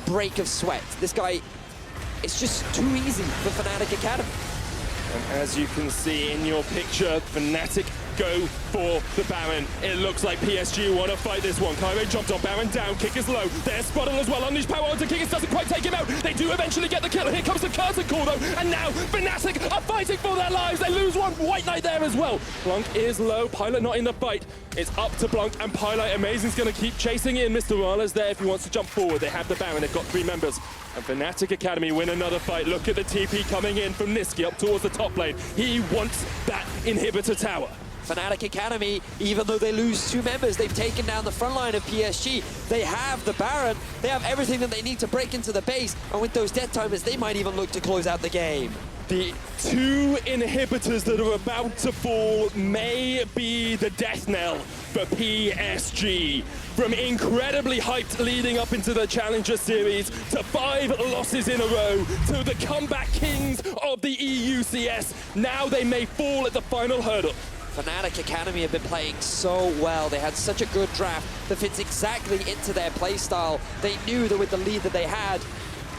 break of sweat. This guy, it's just too easy for Fnatic Academy. And as you can see in your picture, Fnatic go for the Baron. It looks like PSG want to fight this one. Kyrie jumped on Baron down, Kick is low. They're spotted as well. Unleash power onto Kick, doesn't quite take him out. They do eventually get the kill. Here comes the curtain call though. And now Fnatic are fighting for their lives. They lose one. White Knight there as well. Blanc is low. Pilot not in the fight. It's up to Blanc and Pilot. Amazing's going to keep chasing in. Mr. Rala's there if he wants to jump forward. They have the Baron. They've got 3 members. And Fnatic Academy win another fight. Look at the TP coming in from Niski up towards the top lane. He wants that inhibitor tower. Fnatic Academy, even though they lose 2 members, they've taken down the front line of PSG. They have the Baron. They have everything that they need to break into the base. And with those death timers, they might even look to close out the game. The 2 inhibitors that are about to fall may be the death knell for PSG. From incredibly hyped leading up into the Challenger Series to 5 losses in a row to the comeback kings of the EUCS, now they may fall at the final hurdle. Fnatic Academy have been playing so well. They had such a good draft that fits exactly into their playstyle. They knew that with the lead that they had,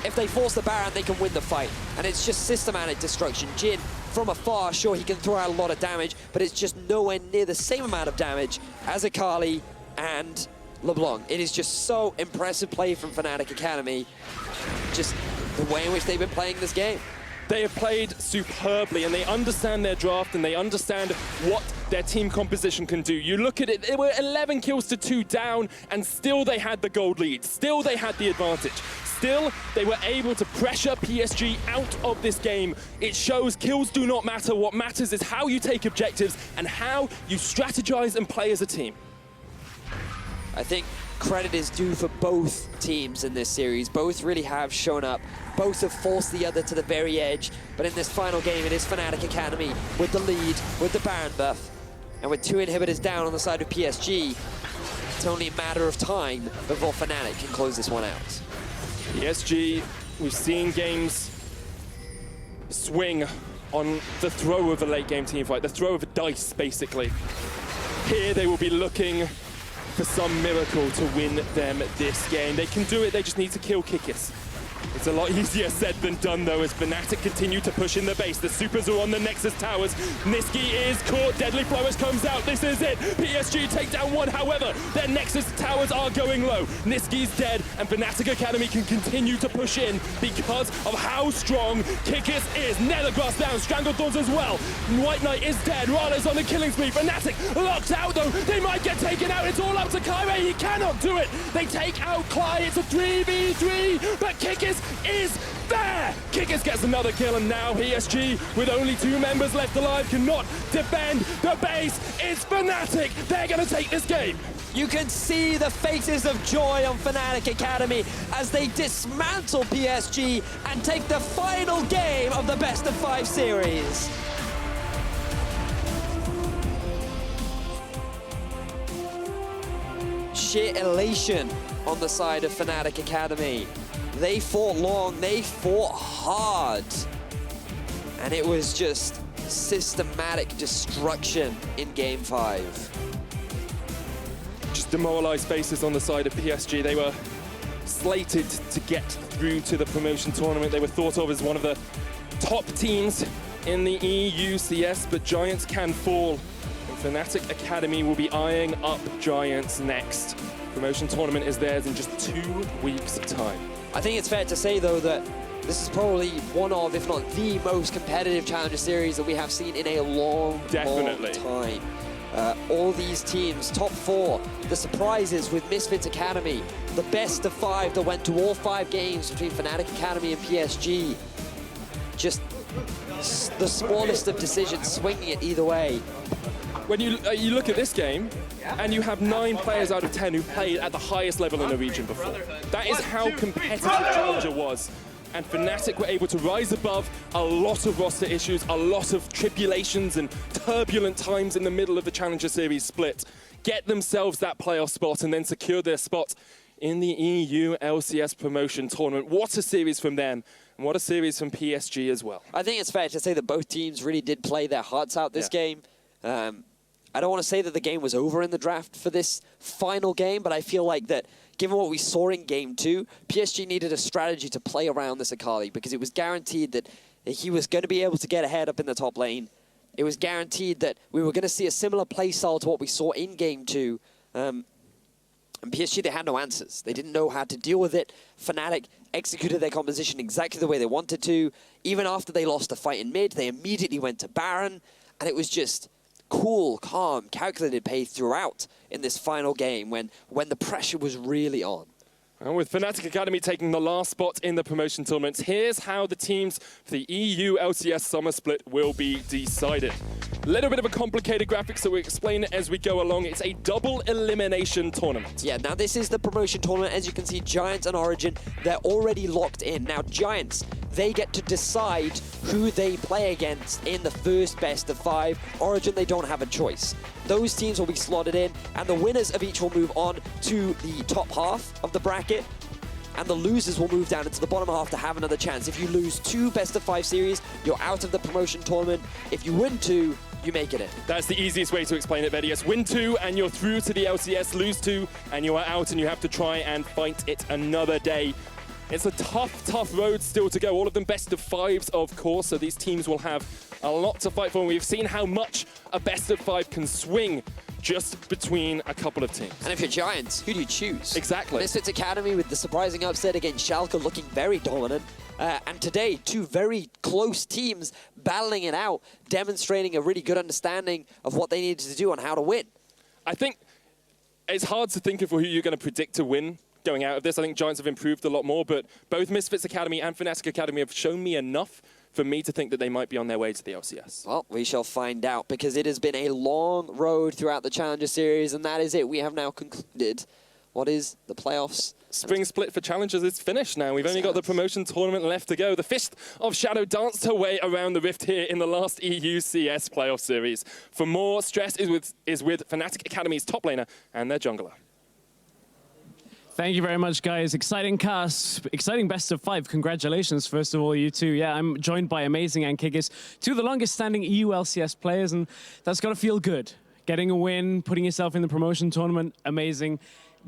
if they force the Baron, they can win the fight. And it's just systematic destruction. Jhin, from afar, sure, he can throw out a lot of damage, but it's just nowhere near the same amount of damage as Akali and LeBlanc. It is just so impressive play from Fnatic Academy. Just the way in which they've been playing this game. They have played superbly and they understand their draft and they understand what their team composition can do. You look at it, they were 11 kills to 2 down and still they had the gold lead. Still they had the advantage. Still, they were able to pressure PSG out of this game. It shows kills do not matter. What matters is how you take objectives and how you strategize and play as a team. I think credit is due for both teams in this series. Both really have shown up. Both have forced the other to the very edge. But in this final game, it is Fnatic Academy with the lead, with the Baron buff. And with 2 inhibitors down on the side of PSG, it's only a matter of time before Fnatic can close this one out. PSG, we've seen games swing on the throw of a late game team fight, the throw of a dice, basically. Here they will be looking for some miracle to win them this game. They can do it, they just need to kill Kikis. It's a lot easier said than done, though, as Fnatic continue to push in the base. The supers are on the Nexus towers. Niski is caught. Deadly Flowers comes out. This is it. PSG take down 1. However, their Nexus towers are going low. Niski's dead, and Fnatic Academy can continue to push in because of how strong Kikis is. Nethergrass down. Stranglethorns as well. White Knight is dead. Rala's on the killing spree. Fnatic locked out, though. They might get taken out. It's all up to Kyrie. He cannot do it. They take out Clyde. It's a 3v3, but Kikis is there! Kikis gets another kill, and now PSG, with only 2 members left alive, cannot defend the base. It's Fnatic. They're going to take this game. You can see the faces of joy on Fnatic Academy as they dismantle PSG and take the final game of the best of 5 series. Sheer elation on the side of Fnatic Academy. They fought long, they fought hard. And it was just systematic destruction in Game 5. Just demoralized faces on the side of PSG. They were slated to get through to the promotion tournament. They were thought of as one of the top teams in the EUCS, but Giants can fall. And Fnatic Academy will be eyeing up Giants next. Promotion tournament is theirs in just 2 weeks' time. I think it's fair to say, though, that this is probably one of, if not the most competitive Challenger Series that we have seen in a long time. All these teams, top 4, the surprises with Misfits Academy, the best of 5 that went to all 5 games between Fnatic Academy and PSG. just the smallest of decisions, swinging it either way. When you look at this game, and you have 9 players out of 10 who played at the highest level in the region before. That is how competitive Challenger was. And Fnatic were able to rise above a lot of roster issues, a lot of tribulations and turbulent times in the middle of the Challenger Series split, get themselves that playoff spot, and then secure their spot in the EU LCS promotion tournament. What a series from them, and what a series from PSG as well. I think it's fair to say that both teams really did play their hearts out this game. I don't want to say that the game was over in the draft for this final game, but I feel like that given what we saw in Game 2, PSG needed a strategy to play around this Akali, because it was guaranteed that he was going to be able to get ahead up in the top lane. It was guaranteed that we were going to see a similar play style to what we saw in Game 2. And PSG, they had no answers. They didn't know how to deal with it. Fnatic executed their composition exactly the way they wanted to. Even after they lost the fight in mid, they immediately went to Baron, and it was just cool, calm, calculated play throughout in this final game when the pressure was really on. And with Fnatic Academy taking the last spot in the promotion tournament, here's how the teams for the EU LCS summer split will be decided. A little bit of a complicated graphic, so we'll explain it as we go along. It's a double elimination tournament. Yeah, now this is the promotion tournament. As you can see, Giants and Origin, they're already locked in. Now, Giants, they get to decide who they play against in the first best of 5. Origin, they don't have a choice. Those teams will be slotted in, and the winners of each will move on to the top half of the bracket, and the losers will move down into the bottom half to have another chance. If you lose 2 best of 5 series, you're out of the promotion tournament. If you win 2, you make it in. That's the easiest way to explain it, Vedius. Win 2 and you're through to the LCS, lose 2 and you are out, and you have to try and fight it another day. It's a tough road still to go. All of them best of 5s, of course, so these teams will have a lot to fight for. And we've seen how much a best of 5 can swing just between a couple of teams. And if you're Giants, who do you choose? Exactly. Misfits Academy with the surprising upset against Schalke looking very dominant. And today, 2 very close teams battling it out, demonstrating a really good understanding of what they needed to do and how to win. I think it's hard to think of who you're going to predict to win going out of this. I think Giants have improved a lot more, but both Misfits Academy and Fnatic Academy have shown me enough for me to think that they might be on their way to the LCS. Well, we shall find out, because it has been a long road throughout the Challenger Series, and that is it. We have now concluded what is the playoffs. Spring split for Challengers is finished now. We've only got the promotion tournament left to go. The Fist of Shadow danced her way around the rift here in the last EU CS playoff series. For more, Stress is with Fnatic Academy's top laner and their jungler. Thank you very much, guys. Exciting cast, exciting best of 5. Congratulations, first of all, you two. Yeah, I'm joined by Amazing and Kickers, 2 of the longest-standing EU LCS players, and that's got to feel good. Getting a win, putting yourself in the promotion tournament, amazing.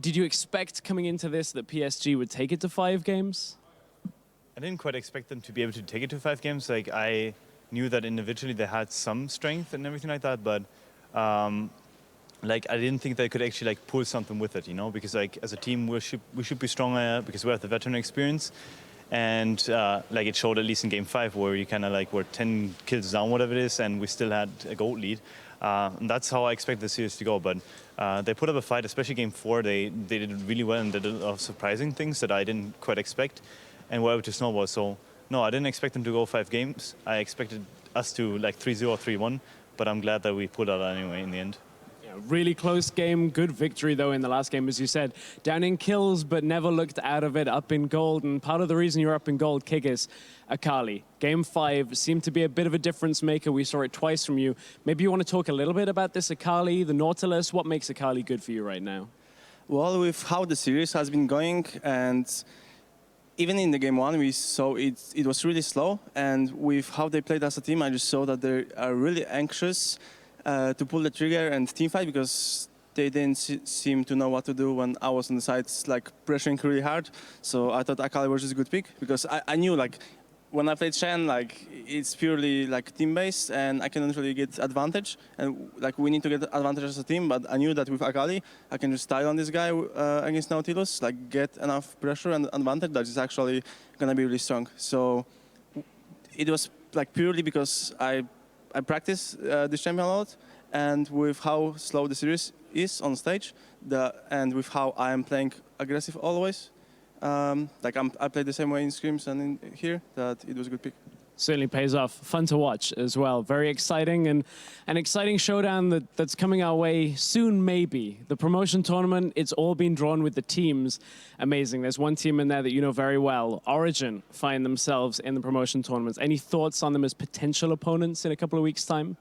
Did you expect coming into this that PSG would take it to 5 games? I didn't quite expect them to be able to take it to 5 games. Like, I knew that individually they had some strength and everything like that, but like, I didn't think they could actually like pull something with it, you know, because like as a team we should be stronger because we have the veteran experience, and like it showed at least in Game 5 where you kind of like were 10 kills down, whatever it is, and we still had a gold lead. And that's how I expect the series to go. But they put up a fight, especially Game 4. They did really well and did a lot of surprising things that I didn't quite expect, and were able to snowball. So no, I didn't expect them to go 5 games. I expected us to like 3-0 or 3-1, but I'm glad that we pulled out anyway in the end. Really close game, good victory though in the last game, as you said. Down in kills, but never looked out of it, up in gold. And part of the reason you're up in gold, Kick, is Akali. Game 5 seemed to be a bit of a difference maker. We saw it twice from you. Maybe you want to talk a little bit about this Akali, the Nautilus. What makes Akali good for you right now? Well, with how the series has been going, and even in the Game 1, we saw it was really slow. And with how they played as a team, I just saw that they are really anxious to pull the trigger and team fight, because they didn't seem to know what to do when I was on the sides, like pressuring really hard. So I thought Akali was just a good pick, because I knew like when I played Shen, like it's purely like team based and I cannot really get advantage, and like we need to get advantage as a team. But I knew that with Akali, I can just style on this guy against Nautilus, like get enough pressure and advantage that is actually gonna be really strong. So it was like purely because I practice this champion a lot, and with how slow the series is on stage, and with how I am playing aggressive always, like I play the same way in scrims and in here, that it was a good pick. Certainly pays off. Fun to watch as well. Very exciting, and an exciting showdown that's coming our way soon, maybe. The promotion tournament, it's all been drawn with the teams. Amazing. There's one team in there that you know very well. Origin find themselves in the promotion tournaments. Any thoughts on them as potential opponents in a couple of weeks' time?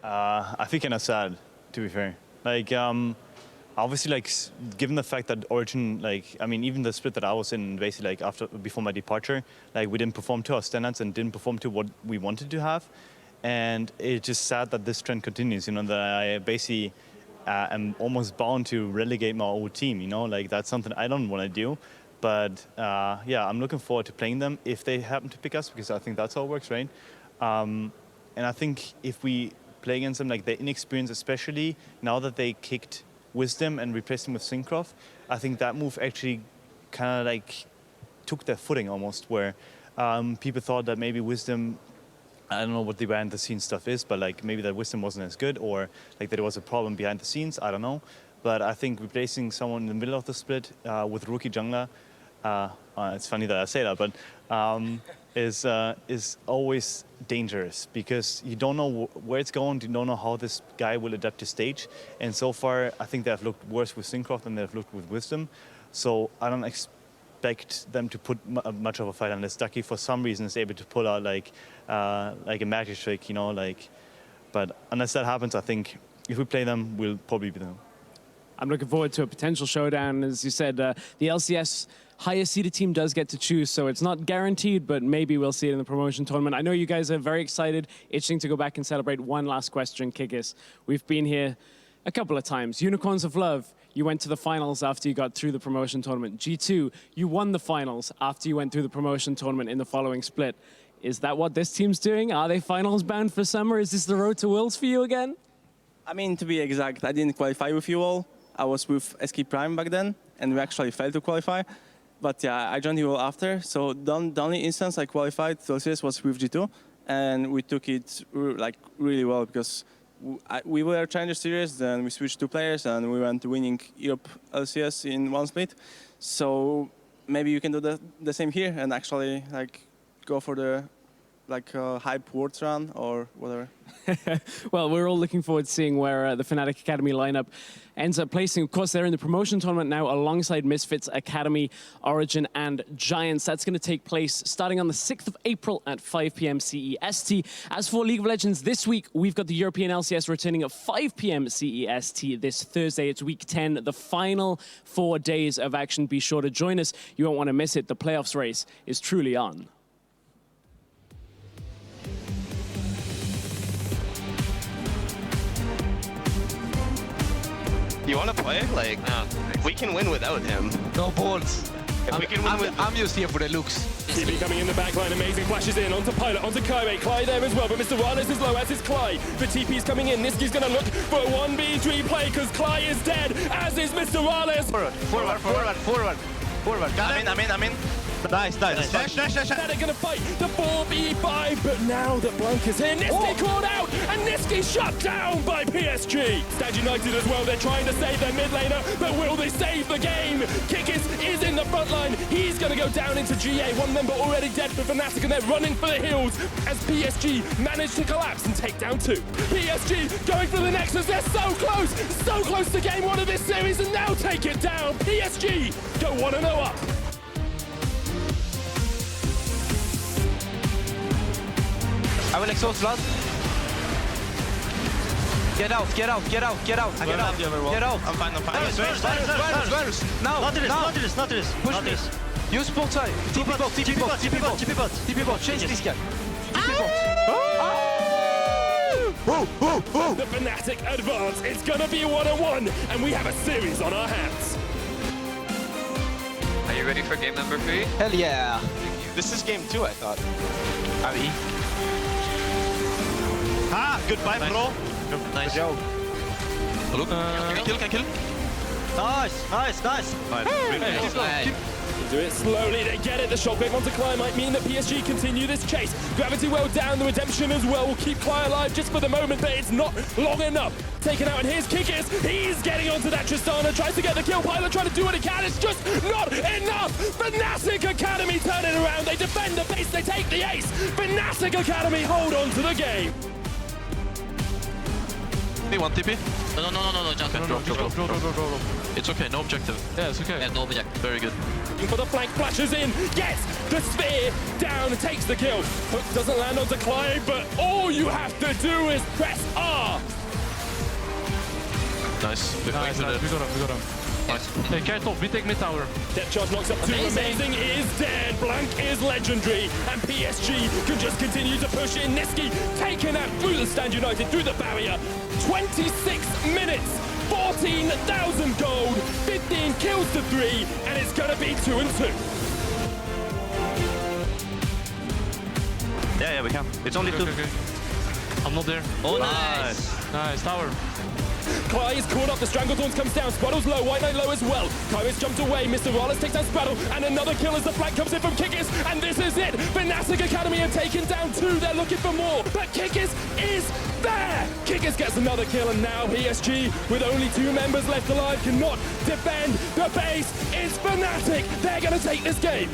I think kind of sad, to be fair. Like, obviously, like, given the fact that Origin, like, I mean, even the split that I was in, basically, like, before my departure, like, we didn't perform to our standards and didn't perform to what we wanted to have. And it's just sad that this trend continues, you know, that I basically am almost bound to relegate my old team, you know? Like, that's something I don't want to do. But, yeah, I'm looking forward to playing them if they happen to pick us, because I think that's how it works, right? And I think if we play against them, like, they're inexperienced, especially now that they kicked Wisdom and replaced him with Syncroft, I think that move actually kind of like took their footing almost, where people thought that maybe Wisdom, I don't know what the behind the scenes stuff is, but like maybe that Wisdom wasn't as good, or like that there was a problem behind the scenes, I don't know. But I think replacing someone in the middle of the split with rookie jungler, it's funny that I say that, but is always dangerous, because you don't know where it's going, you don't know how this guy will adapt to stage. And so far, I think they have looked worse with Syncroft than they've looked with Wisdom. So I don't expect them to put much of a fight unless Ducky, for some reason, is able to pull out like a magic trick, you know, like. But unless that happens, I think if we play them, we'll probably beat them. I'm looking forward to a potential showdown. As you said, the LCS highest seeded team does get to choose, so it's not guaranteed, but maybe we'll see it in the promotion tournament. I know you guys are very excited, itching to go back and celebrate. One last question, Kikis. We've been here a couple of times. Unicorns of Love, you went to the finals after you got through the promotion tournament. G2, you won the finals after you went through the promotion tournament in the following split. Is that what this team's doing? Are they finals bound for summer? Is this the road to Worlds for you again? I mean, to be exact, I didn't qualify with you all. I was with SK Prime back then, and we actually failed to qualify. But yeah, I joined you all after. So the only instance I qualified to LCS was with G2, and we took it like really well, because we were Challenger Series, then we switched 2 players, and we went winning Europe LCS in one split. So maybe you can do the same here and actually like go for the hype Worlds run or whatever. Well, we're all looking forward to seeing where the Fnatic Academy lineup ends up placing. Of course, they're in the promotion tournament now alongside Misfits, Academy, Origin, and Giants. That's going to take place starting on the 6th of April at 5 p.m. CEST. As for League of Legends this week, we've got the European LCS returning at 5 p.m. CEST this Thursday. It's week 10, the final 4 days of action. Be sure to join us. You won't want to miss it. The playoffs race is truly on. You want to play? Like, we can win without him. No balls. We can win I'm just here for the looks. TP coming in the backline, amazing flashes in onto Pilot, onto Kaiwei. Clyde there as well, but Mr. Rales is low, as is Clyde. The TP's coming in, Niski's going to look for a 1v3 play, because Clyde is dead, as is Mr. Rales. Forward. I'm in. Nice. Dash. They're going to fight the 4v5, but now that Blanca's here, Niski called out, and Niski shut down by PSG. Stand United as well, they're trying to save their mid laner, but will they save the game? Kikis is in the front line, he's going to go down into GA, one member already dead for Fnatic, and they're running for the hills as PSG manage to collapse and take down 2. PSG going for the Nexus, they're so close to game 1 of this series, and now take it down. PSG go 1-0 up. I will exhaust flood. Get out. Get out. I'm fine. Varus. Now. Not to this. Push me. Use both side. TP bot. Change this guy. The Fnatic advance. It's gonna be a 1-on-1, and we have a series on our hands. Are you ready for game number 3? Hell yeah. This is game 2, I thought. Avi. Goodbye, bro. Nice. Joe. Look. Can kill. Nice. Do it slowly, they get it. The shockwave onto Cly might mean that PSG continue this chase. Gravity well down, the redemption as well will keep Cly alive just for the moment, but it's not long enough. Taken out, and here's Kikis. He's getting onto that Tristana, tries to get the kill. Pilot trying to do what he can, it's just not enough. enough. Fnatic Academy turn it around. They defend the base. They take the ace. Fnatic Academy hold on to the game. One TP. No, just Drop. It's okay, no objective. Yeah, it's okay. Yeah, no objective. Very good. For the flank, flashes in, gets the sphere down, takes the kill. Hook doesn't land onto Clive, but all you have to do is press R. Nice. We got him. Nice. Hey, careful, we take mid tower. Depth charge knocks up two. Amazing is dead. Blank is legendary. And PSG can just continue to push in. Niski taken out through the Stand United, through the barrier. 26 minutes, 14,000 gold, 15 kills to 3, and it's gonna be 2-2. Yeah, we can. It's only 2. Okay. I'm not there. Oh, nice. Nice, tower. Cly is caught up, the Stranglethorns comes down, Spuddle's low, White Knight low as well. Kyrus jumped away, Mr. Wallace takes down Spuddle, and another kill as the flank comes in from Kikis, and this is it! Fnatic Academy have taken down 2, they're looking for more, but Kikis is there! Kikis gets another kill, and now PSG, with only 2 members left alive, cannot defend the base. It's Fnatic, they're gonna take this game.